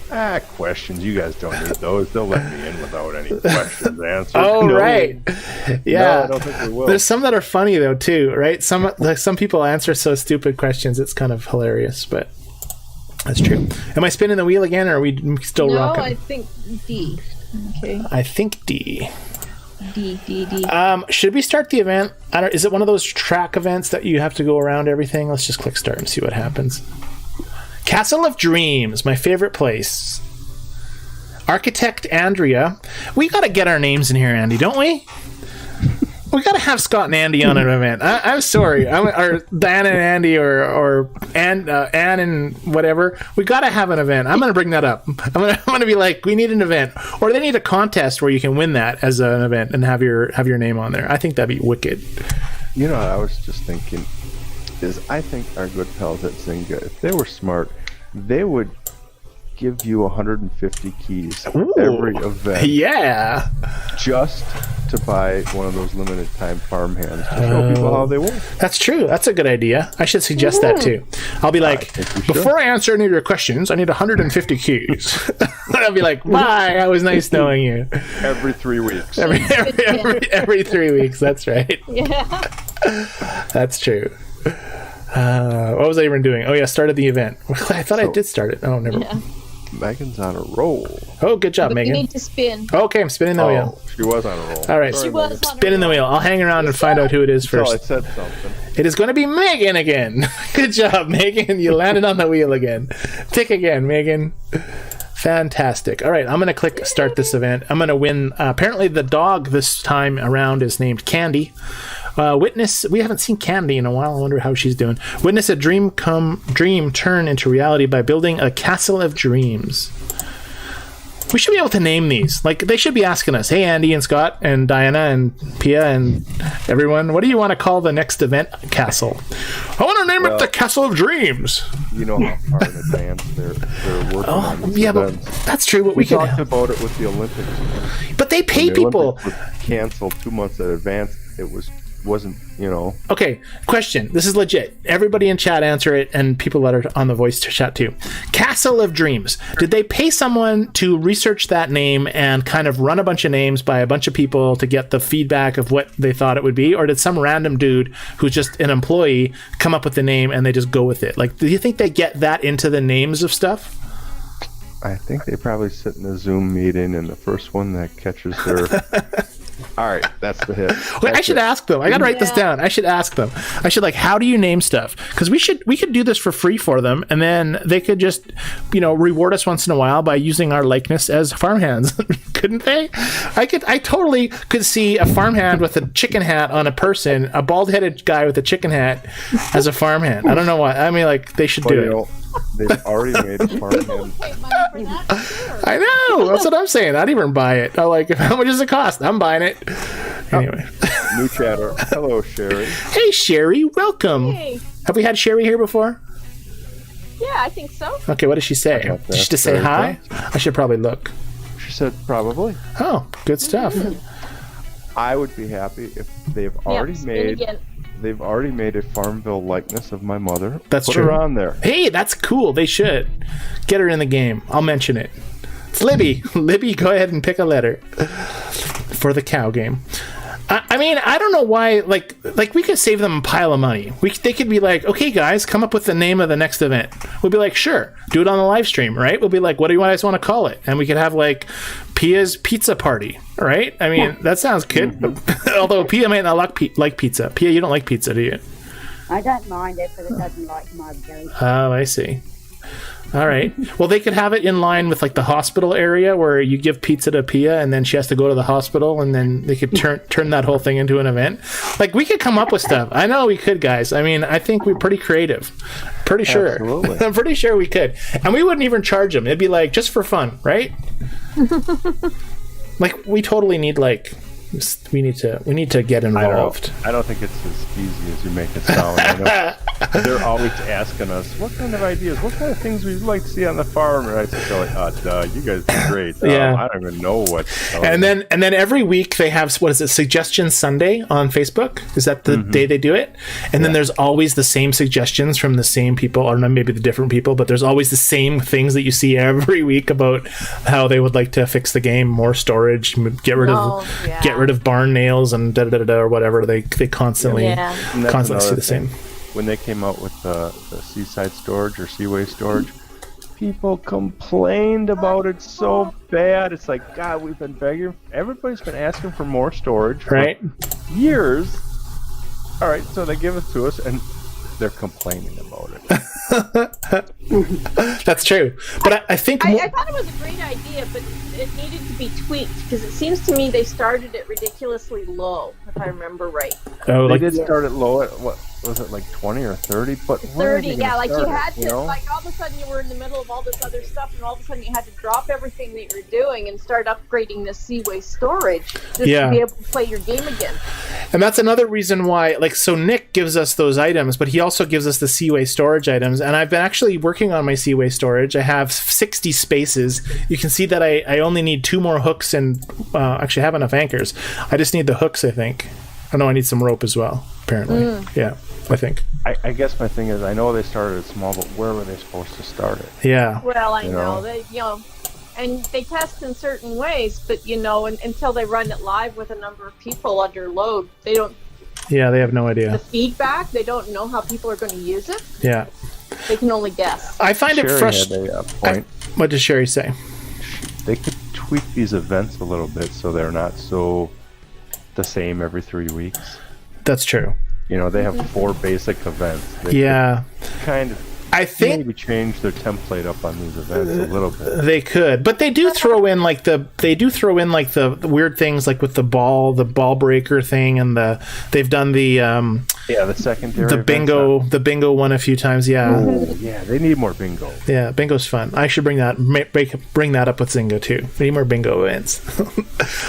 questions. You guys don't need those. They'll let me in without any questions answered. Oh, no. Right. Yeah. No, I don't think they will. There's some that are funny though too, right? Some people answer so stupid questions. It's kind of hilarious, but that's true. Am I spinning the wheel again, or are we still rocking? No, I think D. Okay. I think D. D. Should we start the event? Is it one of those track events that you have to go around everything? Let's just click start and see what happens. Castle of Dreams, my favorite place. Architect Andrea. We got to get our names in here, Andy, don't we? We got to have Scott and Andy on an event. I'm sorry. Or Dan and Andy or Ann and whatever. We got to have an event. I'm going to bring that up. I'm going to be like, we need an event. Or they need a contest where you can win that as an event and have your name on there. I think that'd be wicked. You know, I was just thinking, I think our good pals at Zynga, if they were smart, they would give you 150 keys every event. Yeah. Just to to buy one of those limited time farm hands to show people how they work. That's true. That's a good idea. I should suggest that too. I'll be like, before I answer any of your questions, I need 150 keys. I'll be like, bye. It was nice knowing you. Every 3 weeks. Every 3 weeks. That's right. Yeah. That's true. What was I even doing? Oh yeah, started the event. I thought I did start it. Oh, never. Yeah. Megan's on a roll. Oh, good job, But Megan. you need to spin. Okay, I'm spinning the wheel. She was on a roll. All right, She was on a spinning the roll. wheel. I'll hang around and find out who it is So I first. said something. It is going to be Megan again. Good job, Megan. You landed on the wheel again. Tick again, Megan. Fantastic. All right, I'm going to click start this event. I'm going to win. Apparently, the dog this time around is named Candy. Witness. We haven't seen Candy in a while. I wonder how she's doing. Witness a dream turn into reality by building a castle of dreams. We should be able to name these. Like, they should be asking us, hey, Andy and Scott and Diana and Pia and everyone, what do you want to call the next event castle? I want to name it the Castle of Dreams. You know how far in advance they're working on these events. But that's true. But We we could, talked about it with the Olympics. but they pay The people. Olympics was canceled 2 months in advance. It wasn't, Okay, question. This is legit. Everybody in chat answer it, and people that are on the voice chat too. Castle of Dreams. Did they pay someone to research that name and kind of run a bunch of names by a bunch of people to get the feedback of what they thought it would be? Or did some random dude who's just an employee come up with the name and they just go with it? Like, do you think they get that into the names of stuff? I think they probably sit in a Zoom meeting, and the first one that catches their... All right, that's the hit. Wait, I should ask them. I gotta write this down. I should ask them. I should how do you name stuff? Because we could do this for free for them, and then they could just, reward us once in a while by using our likeness as farmhands. Couldn't they? I totally could see a farmhand with a chicken hat on a person, a bald-headed guy with a chicken hat as a farmhand. I don't know why. I mean, they should do it. They've already made a farmhand. I know. That's what I'm saying. I'd even buy it. I'm like, how much does it cost? I'm buying it. Anyway. New chatter. Hello, Sherry. Hey, Sherry. Welcome. Hey. Have we had Sherry here before? Yeah, I think so. Okay, what did she say? got that. Did she just say Very hi? I should probably look. She said probably. Oh, good stuff. I would be happy if they've Yeah, already spin made... again. They've already made a FarmVille likeness of my mother. That's Put true. her on there. Hey, that's cool. They should. Get her in the game. I'll mention it. It's Libby. Libby, go ahead and pick a letter for the cow game. I mean, I don't know why, like we could save them a pile of money. They could be like, okay, guys, come up with the name of the next event. We'll be like, sure, do it on the live stream, right? We'll be like, what do you guys want to call it? And we could have Pia's Pizza Party, right? I mean, that sounds good. Although Pia might not like pizza. Pia, you don't like pizza, do you? I don't mind it, but it doesn't like my belly. Oh, I see. All right. Well, they could have it in line with the hospital area where you give pizza to Pia and then she has to go to the hospital, and then they could turn that whole thing into an event. We could come up with stuff. I know we could, guys. I mean, I think we're pretty creative. Pretty sure. Absolutely. I'm pretty sure we could. And we wouldn't even charge them. It'd be just for fun, right? We totally need we need to get involved. I don't think it's as easy as you make it sound. I know they're always asking us, what kind of ideas, what kind of things we'd like to see on the farm? And I just go you guys do great. Yeah. I don't even know what. And then every week they have, what is it, Suggestion Sunday on Facebook? Is that the day they do it? And then there's always the same suggestions from the same people, or maybe the different people, but there's always the same things that you see every week about how they would like to fix the game, more storage, get rid of barn nails and or whatever. They constantly see the same. When they came out with the seaside storage or seaway storage, people complained about it so bad. It's like, God, we've been begging. Everybody's been asking for more storage for years. All right, so they give it to us, and they're complaining about it. That's true. But I think... I thought it was a great idea, but it needed to be tweaked, because it seems to me they started it ridiculously low, if I remember right. Oh, they did start it low at, what was it, 20 or 30? But 30, yeah, you had to, all of a sudden you were in the middle of all this other stuff, and all of a sudden you had to drop everything that you were doing and start upgrading this seaway storage just to be able to play your game again. And that's another reason why, like, so Nick gives us those items, but he also gives us the Seaway storage items. And I've been actually working on my Seaway storage. I have 60 spaces. You can see that I only need 2 more hooks and actually have enough anchors. I just need the hooks, I think. I know I need some rope as well, apparently. Yeah, I think. I guess my thing is, I know they started small, but where were they supposed to start it? Yeah. Well, I know. They, and they test in certain ways, but, until they run it live with a number of people under load, they don't. Yeah, they have no idea. The feedback, they don't know how people are going to use it. Yeah. They can only guess. I find Sherry it frustrating. What does Sherry say? They could tweak these events a little bit so they're not so the same every 3 weeks. That's true. They have 4 basic events. They kind of. I think maybe change their template up on these events a little bit. They could, but they do throw in like the weird things, like with the ball breaker thing, and they've done the secondary, the bingo one a few times. They need more bingo. Yeah, bingo's fun. I should bring that up with Zynga too. We need more bingo events.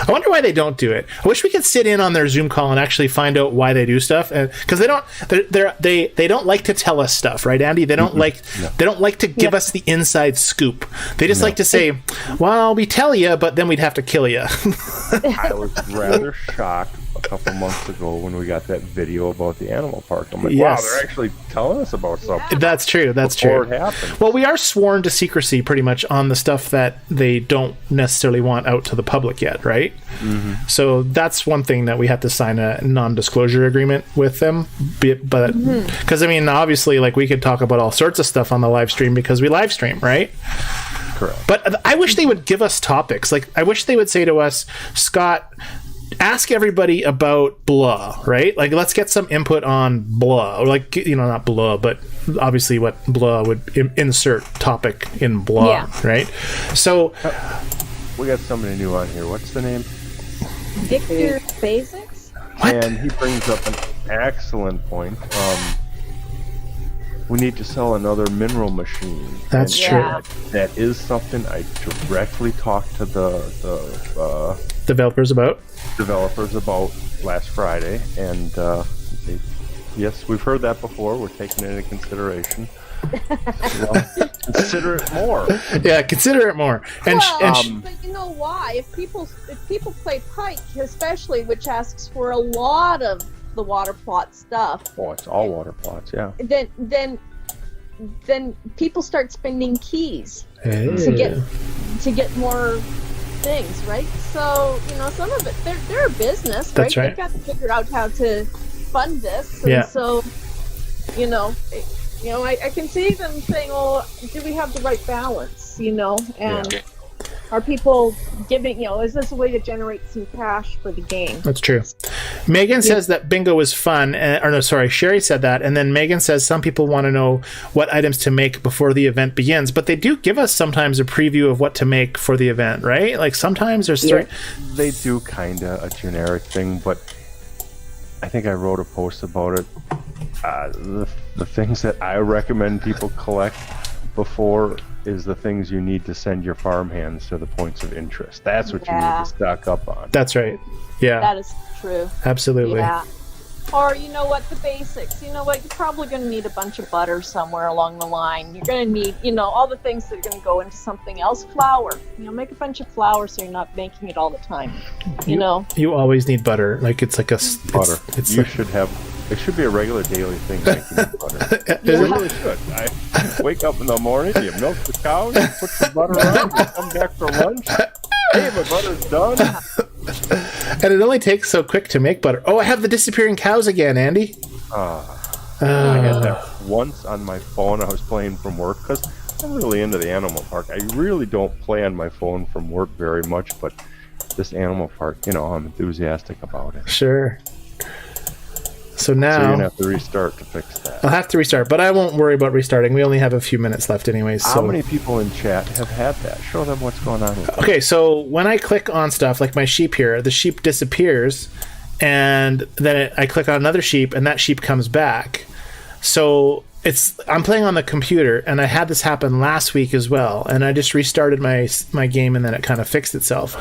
I wonder why they don't do it. I wish we could sit in on their Zoom call and actually find out why they do stuff, because they don't like to tell us stuff, right, Andy? They don't like to give us the inside scoop. They just like to say, "Well, we tell you, but then we'd have to kill you." I was rather shocked a couple months ago when we got that video about the animal park. I'm like, wow, they're actually telling us about something. That's true. Before it happened. Well, we are sworn to secrecy pretty much on the stuff that they don't necessarily want out to the public yet, right? Mm-hmm. So that's one thing that we have to sign a non-disclosure agreement with them. But because obviously, like, we could talk about all sorts of stuff on the live stream because we live stream, right? Correct. But I wish they would give us topics. Like, I wish they would say to us, Scott, ask everybody about blah, right? Like, let's get some input on blah. Or like, not blah, but obviously what blah would insert topic in blah, right? So we got somebody new on here. What's the name? Victor Basics? What? And he brings up an excellent point. We need to sell another mineral machine. That's true. Yeah. That is something I directly talked to the developers about last Friday, and yes, we've heard that before. We're taking it into consideration. Consider it more. Yeah, consider it more. And but you know why? If people play Pike, especially, which asks for a lot of the water plot stuff. Oh, it's all water plots, yeah. Then people start spending keys to get more things, right? So some of it, they're a business, right? That's right. They've got to figure out how to fund this, and so I can see them saying, "Oh, do we have the right balance?" And are people giving, is this a way to generate some cash for the game? That's true. Megan says that bingo is fun. Sherry said that. And then Megan says some people want to know what items to make before the event begins. But they do give us sometimes a preview of what to make for the event, right? Like sometimes there's They do kind of a generic thing, but I think I wrote a post about it. The things that I recommend people collect before is the things you need to send your farmhands to the points of interest. That's what you need to stock up on. That's right. Yeah. That is true. Absolutely. Yeah. Or the basics. You're probably going to need a bunch of butter somewhere along the line. You're going to need, all the things that are going to go into something else. Flour. Make a bunch of flour so you're not making it all the time. You always need butter. Like, it's like butter. It should be a regular daily thing, making butter. It really should. I wake up in the morning, you milk the cow, you put some butter on, you come back for lunch. Hey, my butter's done. And it only takes so quick to make butter. Oh, I have the disappearing cows again, Andy. I had that once on my phone. I was playing from work because I'm really into the animal park. I really don't play on my phone from work very much, but this animal park, I'm enthusiastic about it. Sure. So now you're going to have to restart to fix that. I'll have to restart, but I won't worry about restarting. We only have a few minutes left anyways. How many people in chat have had that? Show them what's going on with Okay, so when I click on stuff, like my sheep here, the sheep disappears, and then I click on another sheep, and that sheep comes back. So I'm playing on the computer, and I had this happen last week as well, and I just restarted my game, and then it kind of fixed itself.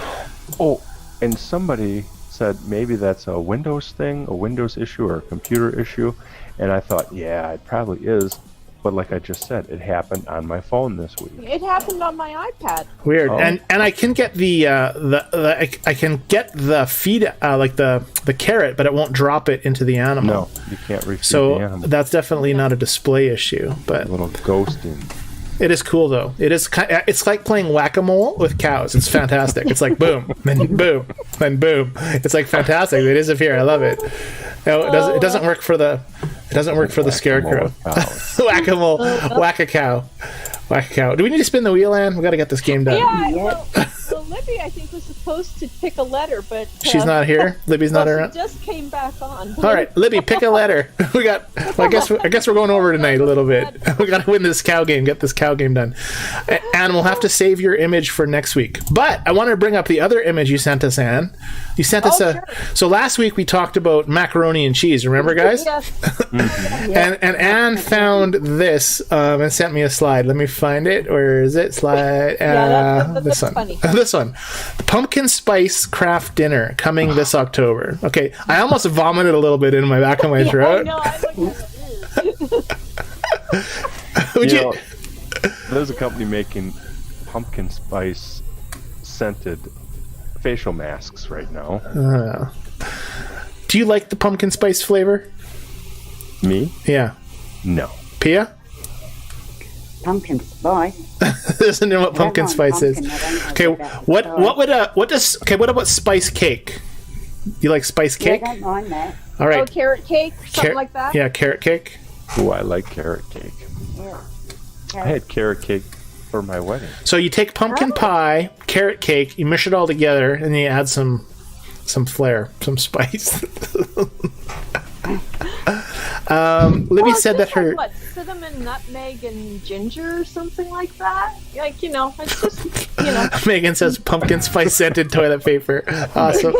Oh, and somebody said maybe that's a Windows thing, a Windows issue or a computer issue. And I thought, yeah, it probably is. But like I just said, it happened on my phone this week. It happened on my iPad. Weird. Oh. And I can get I can get the feed like the carrot, but it won't drop it into the animal. No, you can't refeed the So animal. that's definitely not a display issue, but A little ghosting. it is cool though. It's like playing whack-a-mole with cows. It's fantastic. It's like boom, then boom, then boom. It's like fantastic. They disappear. I love it. No, it doesn't work for the scarecrow. Whack-a-mole, whack-a-cow. Whack-a-cow. Do we need to spin the wheel, Ann? We got to get this game done. Yeah, well, Libby, I think, was supposed to pick a letter, but... She's not here? Libby's not around? She just came back on. All right, Libby, pick a letter. We got. Well, I guess we're going over tonight a little bit. We got to win this cow game. Get this cow game done, and we'll have to save your image for next week. But I want to bring up the other image you sent us, Ann. You sent us Sure. So last week we talked about macaroni and cheese. Remember, guys? Yes. And Ann found this and sent me a slide. Let me find it. Where is it? Slide. That's this one. funny. This one. Pumpkin spice craft dinner coming this October. Okay, I almost vomited a little bit in my back of my I throat. know, I looked at it. Would You you? know, there's a company making pumpkin spice scented facial masks right now. Do you like the pumpkin spice flavor? Me? Yeah. No. Pia? Pumpkin spice. Doesn't know what pumpkin want spice is. pumpkin, I don't know Okay, about what about spice cake? You like spice Yeah, I cake? don't mind that. All right. Oh, carrot cake, something like that? Yeah, carrot cake. Ooh, I like carrot cake. Yeah. I had carrot cake for my wedding. So you take pumpkin pie, carrot cake, you mush it all together, and then you add some flair, some spice. Libby said that her. What, cinnamon, nutmeg, and ginger or something like that? Like, it's just, Megan says pumpkin spice scented toilet paper. Awesome.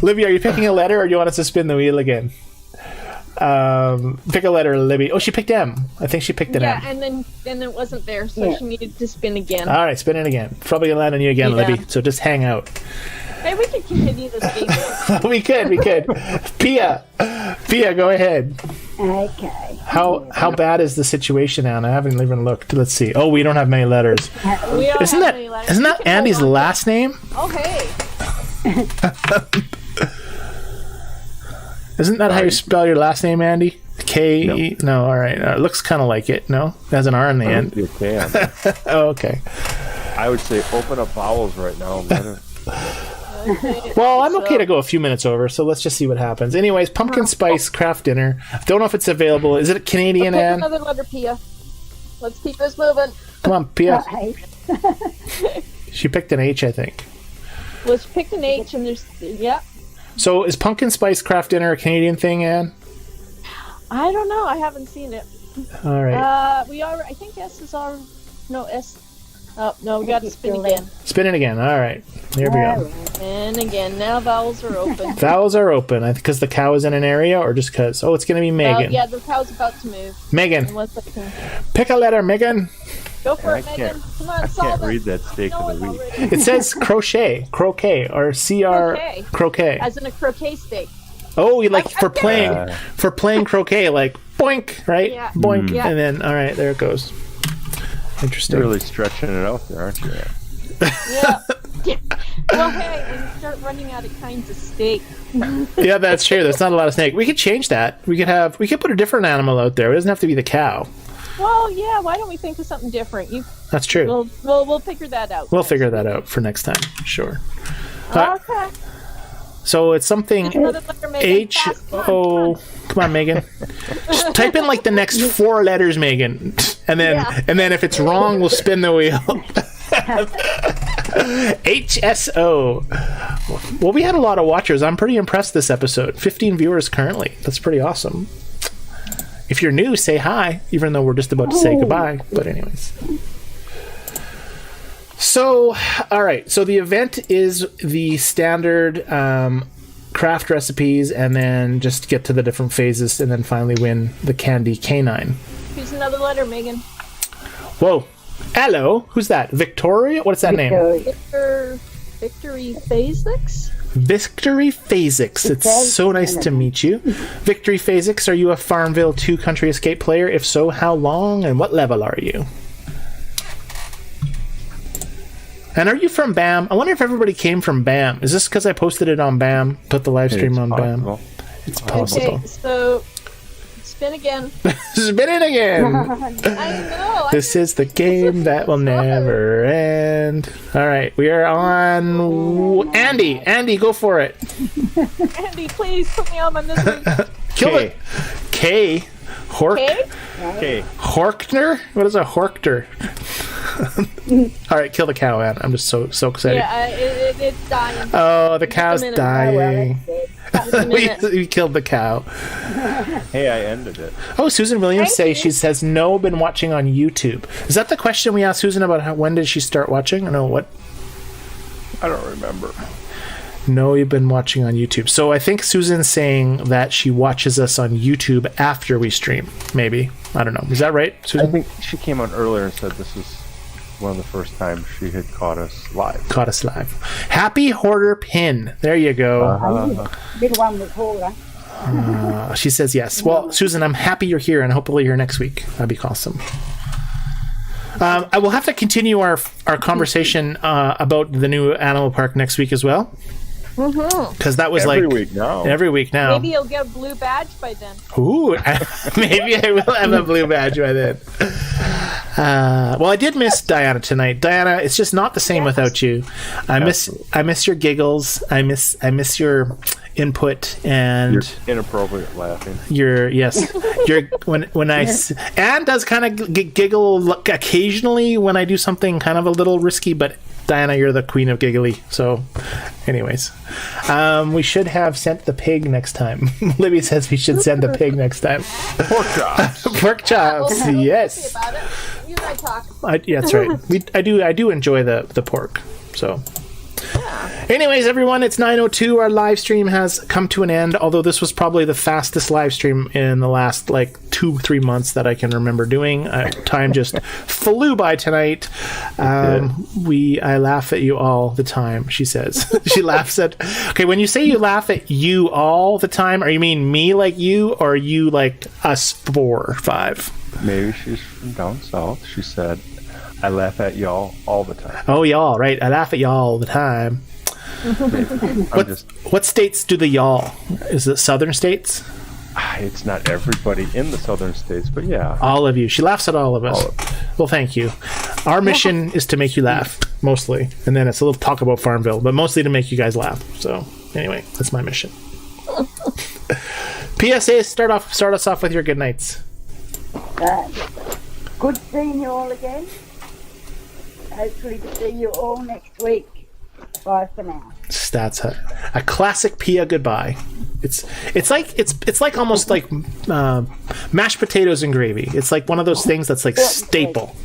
Libby, are you picking a letter, or do you want us to spin the wheel again? Pick a letter, Libby. Oh, she picked M. I think she picked an M. and then it wasn't there, so she needed to spin again. All right, spin it again. Probably gonna land on you again, Yeah. Libby. So just hang out. Maybe we could continue this game. we could. Pia, go ahead. Okay. How bad is the situation, Anna? I haven't even looked. Let's see. Oh, we don't have many letters. We don't Isn't have that any letters. isn't We that can Andy's hold on. last name? Oh, hey. Isn't that how you spell your last name, Andy? K-E? No, all right. It looks kind of like it. No, it has an R in the end. You can. Oh, okay. I would say open up vowels right now. And let it- Well, I'm okay to go a few minutes over, so let's just see what happens. Anyways, pumpkin spice craft dinner. Don't know if it's available. Is it Canadian, Pick Ann? another letter, Pia. Let's keep this moving. Come on, Pia. Right. She picked an H, I think. Let's pick an H, and there's So is pumpkin spice craft dinner a Canadian thing, Ann? I don't know. I haven't seen it. All right. I think S is our. No, S. Oh, no, we got to spin again. Spin it again. All right. Here we go. And again, now vowels are open. Vowels are open. I think because the cow is in an area, or just because? Oh, it's going to be Megan. Yeah, the cow's about to move. Megan. Unless I can... Pick a letter, Megan. Go for I it, can't- Megan. Come on, I solve can't it. read that steak Know of the it week. already. It says croquet, or CR Croquet. croquet. As in a croquet steak. Oh, you like for I- playing croquet, like boink, right? Yeah. Boink, Yeah. and then all right, there it goes. Interesting. You're really stretching it out there, aren't you? Yeah. Well, hey, when you start running out of kinds of steak. Yeah, that's true. There's not a lot of snake. We could change that. We could put a different animal out there. It doesn't have to be the cow. Well, yeah. Why don't we think of something different? That's true. We'll figure that out. We'll figure that out for next time. Sure. Okay. So it's something Another letter, Megan. H Fast, come on, O. Come on, Megan. Just type in like the next 4 letters, Megan, and then if it's wrong, we'll spin the wheel. HSO. Well, we had a lot of watchers. I'm pretty impressed this episode. 15 viewers currently. That's pretty awesome. If you're new, say hi, even though we're just about to say goodbye. But anyways. So, all right. So the event is the standard craft recipes, and then just get to the different phases, and then finally win the candy canine. Choose another letter, Megan. Whoa. Hello. Who's that? Victoria? What's that name? Victor. Victory Phasix? Victory Phasix. It's so nice to meet you. Victory Phasix, are you a FarmVille 2 Country Escape player? If so, how long and what level are you? And are you from BAM? I wonder if everybody came from BAM. Is this because I posted it on BAM? Put the live stream on possible. BAM? It's possible. Okay, so spin again. Spin it again. I know. This is the game that will never end. All right, we are on Andy. Andy, go for it. Andy, please put me on my misery. Kill it. K. Hork. Okay? Okay. Horkner? What is a Horkter? All right, kill the cow, Ann. I'm just so excited. Yeah, it's dying. Oh, the cow's minute. dying. Just a minute. we killed the cow. Hey, I ended it. Oh, Susan Williams she says no, been watching on YouTube. Is that the question we asked Susan about when did she start watching? Or no, what? I don't remember. No, you've been watching on YouTube. So I think Susan's saying that she watches us on YouTube after we stream. Maybe. I don't know. Is that right, Susan? I think she came on earlier and said this is one of the first times she had caught us live. Caught us live. Happy Hoarder Pin. There you go. Little one with Hoarder. She says yes. Well, Susan, I'm happy you're here, and hopefully you're next week. That'd be awesome. I will have to continue our conversation about the new animal park next week as well. Because that was every week now. Maybe you'll get a blue badge by then. Ooh, maybe I will have a blue badge by then. Well, I did miss Diana tonight. Diana, it's just not the same without you. I miss your giggles. I miss your input and your inappropriate laughing. Your when I Anne does kind of giggle occasionally when I do something kind of a little risky, but Diana, you're the queen of giggly. So, anyways, we should have sent the pig next time. Libby says we should send the pig next time. Pork chops. Pork chops. Well, Yes. about it. You and I talk. Yeah, that's right. I do enjoy the pork. So. Anyways, everyone, it's 9:02. Our live stream has come to an end, although this was probably the fastest live stream in the last 2-3 months that I can remember doing. Time just flew by tonight. I laugh at you all the time, she says. She laughs at... Okay, when you say you laugh at you all the time, are you mean me like you, or you like us 4 or 5? Maybe she's from down south. She said, I laugh at y'all all the time. Oh, y'all, right. I laugh at y'all all the time. What states do the y'all? Is it southern states? It's not everybody in the southern states, but yeah. All of you. She laughs at all of us. Well, thank you. Our mission is to make you laugh, mostly. And then it's a little talk about FarmVille, but mostly to make you guys laugh. So, anyway, that's my mission. PSA, start us off with your good nights. Good seeing you all again. Hopefully to see you all next week. Bye for now. That's a classic Pia goodbye. It's like almost like mashed potatoes and gravy. It's like one of those things that's like staple.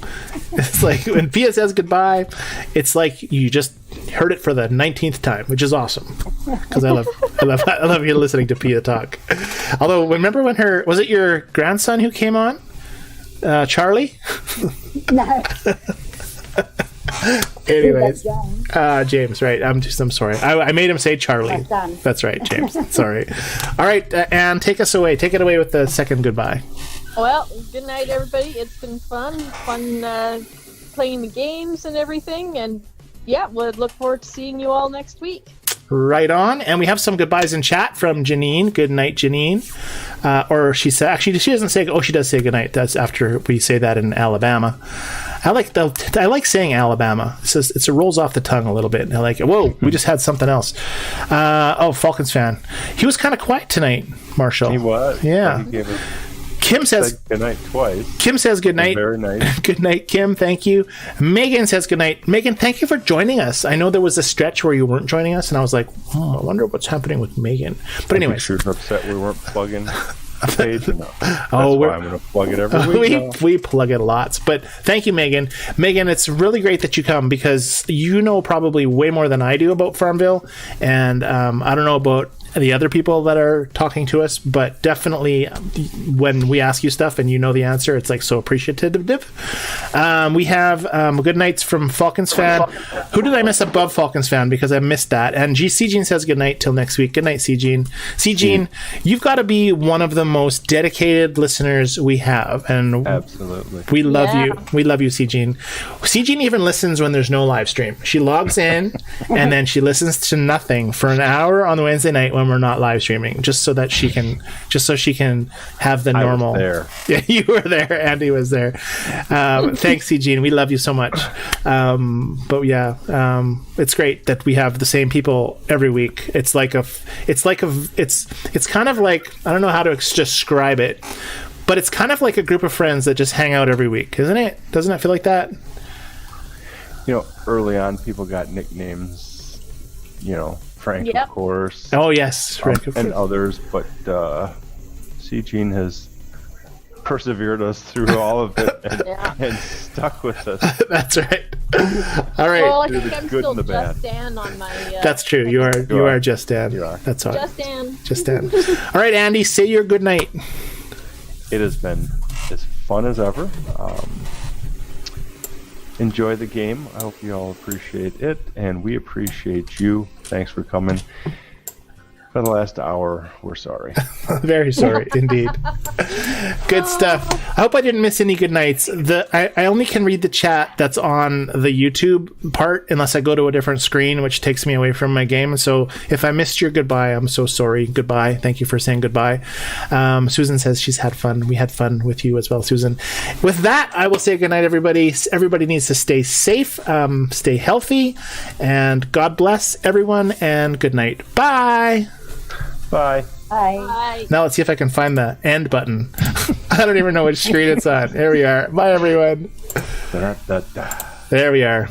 It's like when Pia says goodbye, it's like you just heard it for the 19th time, which is awesome. Because I love you listening to Pia talk. Although remember when was it your grandson who came on? Charlie? No. Anyways, James, right? I'm sorry. I made him say Charlie. That's right, James. Sorry. All right, Anne, take us away. Take it away with the second goodbye. Well, good night, everybody. It's been fun playing the games and everything, and yeah, we'll look forward to seeing you all next week. Right on. And we have some goodbyes in chat from Janine. Good night, Janine. Or she said, actually, she doesn't say, she does say good night. That's after we say that in Alabama. I like saying Alabama. It rolls off the tongue a little bit. I like it. Whoa, we just had something else. Falcons fan. He was kind of quiet tonight, Marshall. He was. Yeah. Kim says good night twice. Kim says good night. Very nice. Good night, Kim. Thank you. Megan says good night. Megan, thank you for joining us. I know there was a stretch where you weren't joining us, and I was like, I wonder what's happening with Megan. But anyway, she was upset we weren't plugging the page enough. That's why I'm going to plug it every week. We plug it lots. But thank you, Megan. Megan, it's really great that you come because you know probably way more than I do about FarmVille, and I don't know about the other people that are talking to us, but definitely when we ask you stuff and you know the answer, it's like so appreciative. We have good nights from Falcons fan. Who did I miss above Falcons fan? Because I missed that. And C. Gene says good night till next week. Good night, C. Gene. C. Gene, you've got to be one of the most dedicated listeners we have, and absolutely, we love you. We love you, C. Gene. C. Gene even listens when there's no live stream. She logs in and then she listens to nothing for an hour on the Wednesday night when we're not live streaming, just so she can have the normal. I was there. Yeah, you were there. Andy was there. Thanks, C. Gene. We love you so much. But yeah, it's great that we have the same people every week. It's kind of like, I don't know how to describe it, but it's kind of like a group of friends that just hang out every week, isn't it? Doesn't it feel like that? Early on, people got nicknames. Frank, Yep. of course. Oh yes, And others, but C. Gene has persevered us through all of it and stuck with us. That's right. All right. Well, I Through think the I'm good still and the bad. Just Dan on my. That's true. You are just Dan. You are. That's all. Just Dan. Just Dan. All right, Andy, say your good night. It has been as fun as ever. Enjoy the game. I hope you all appreciate it, and we appreciate you. Thanks for coming. For the last hour, we're sorry. Very sorry, indeed. Good stuff. I hope I didn't miss any good nights. I only can read the chat that's on the YouTube part unless I go to a different screen, which takes me away from my game. So if I missed your goodbye, I'm so sorry. Goodbye. Thank you for saying goodbye. Susan says she's had fun. We had fun with you as well, Susan. With that, I will say goodnight, everybody. Everybody needs to stay safe, stay healthy, and God bless everyone, and good night. Bye. Bye. Bye. Bye. Now let's see if I can find the end button. I don't even know which screen it's on. There we are. Bye, everyone. Da-da-da-da. There we are.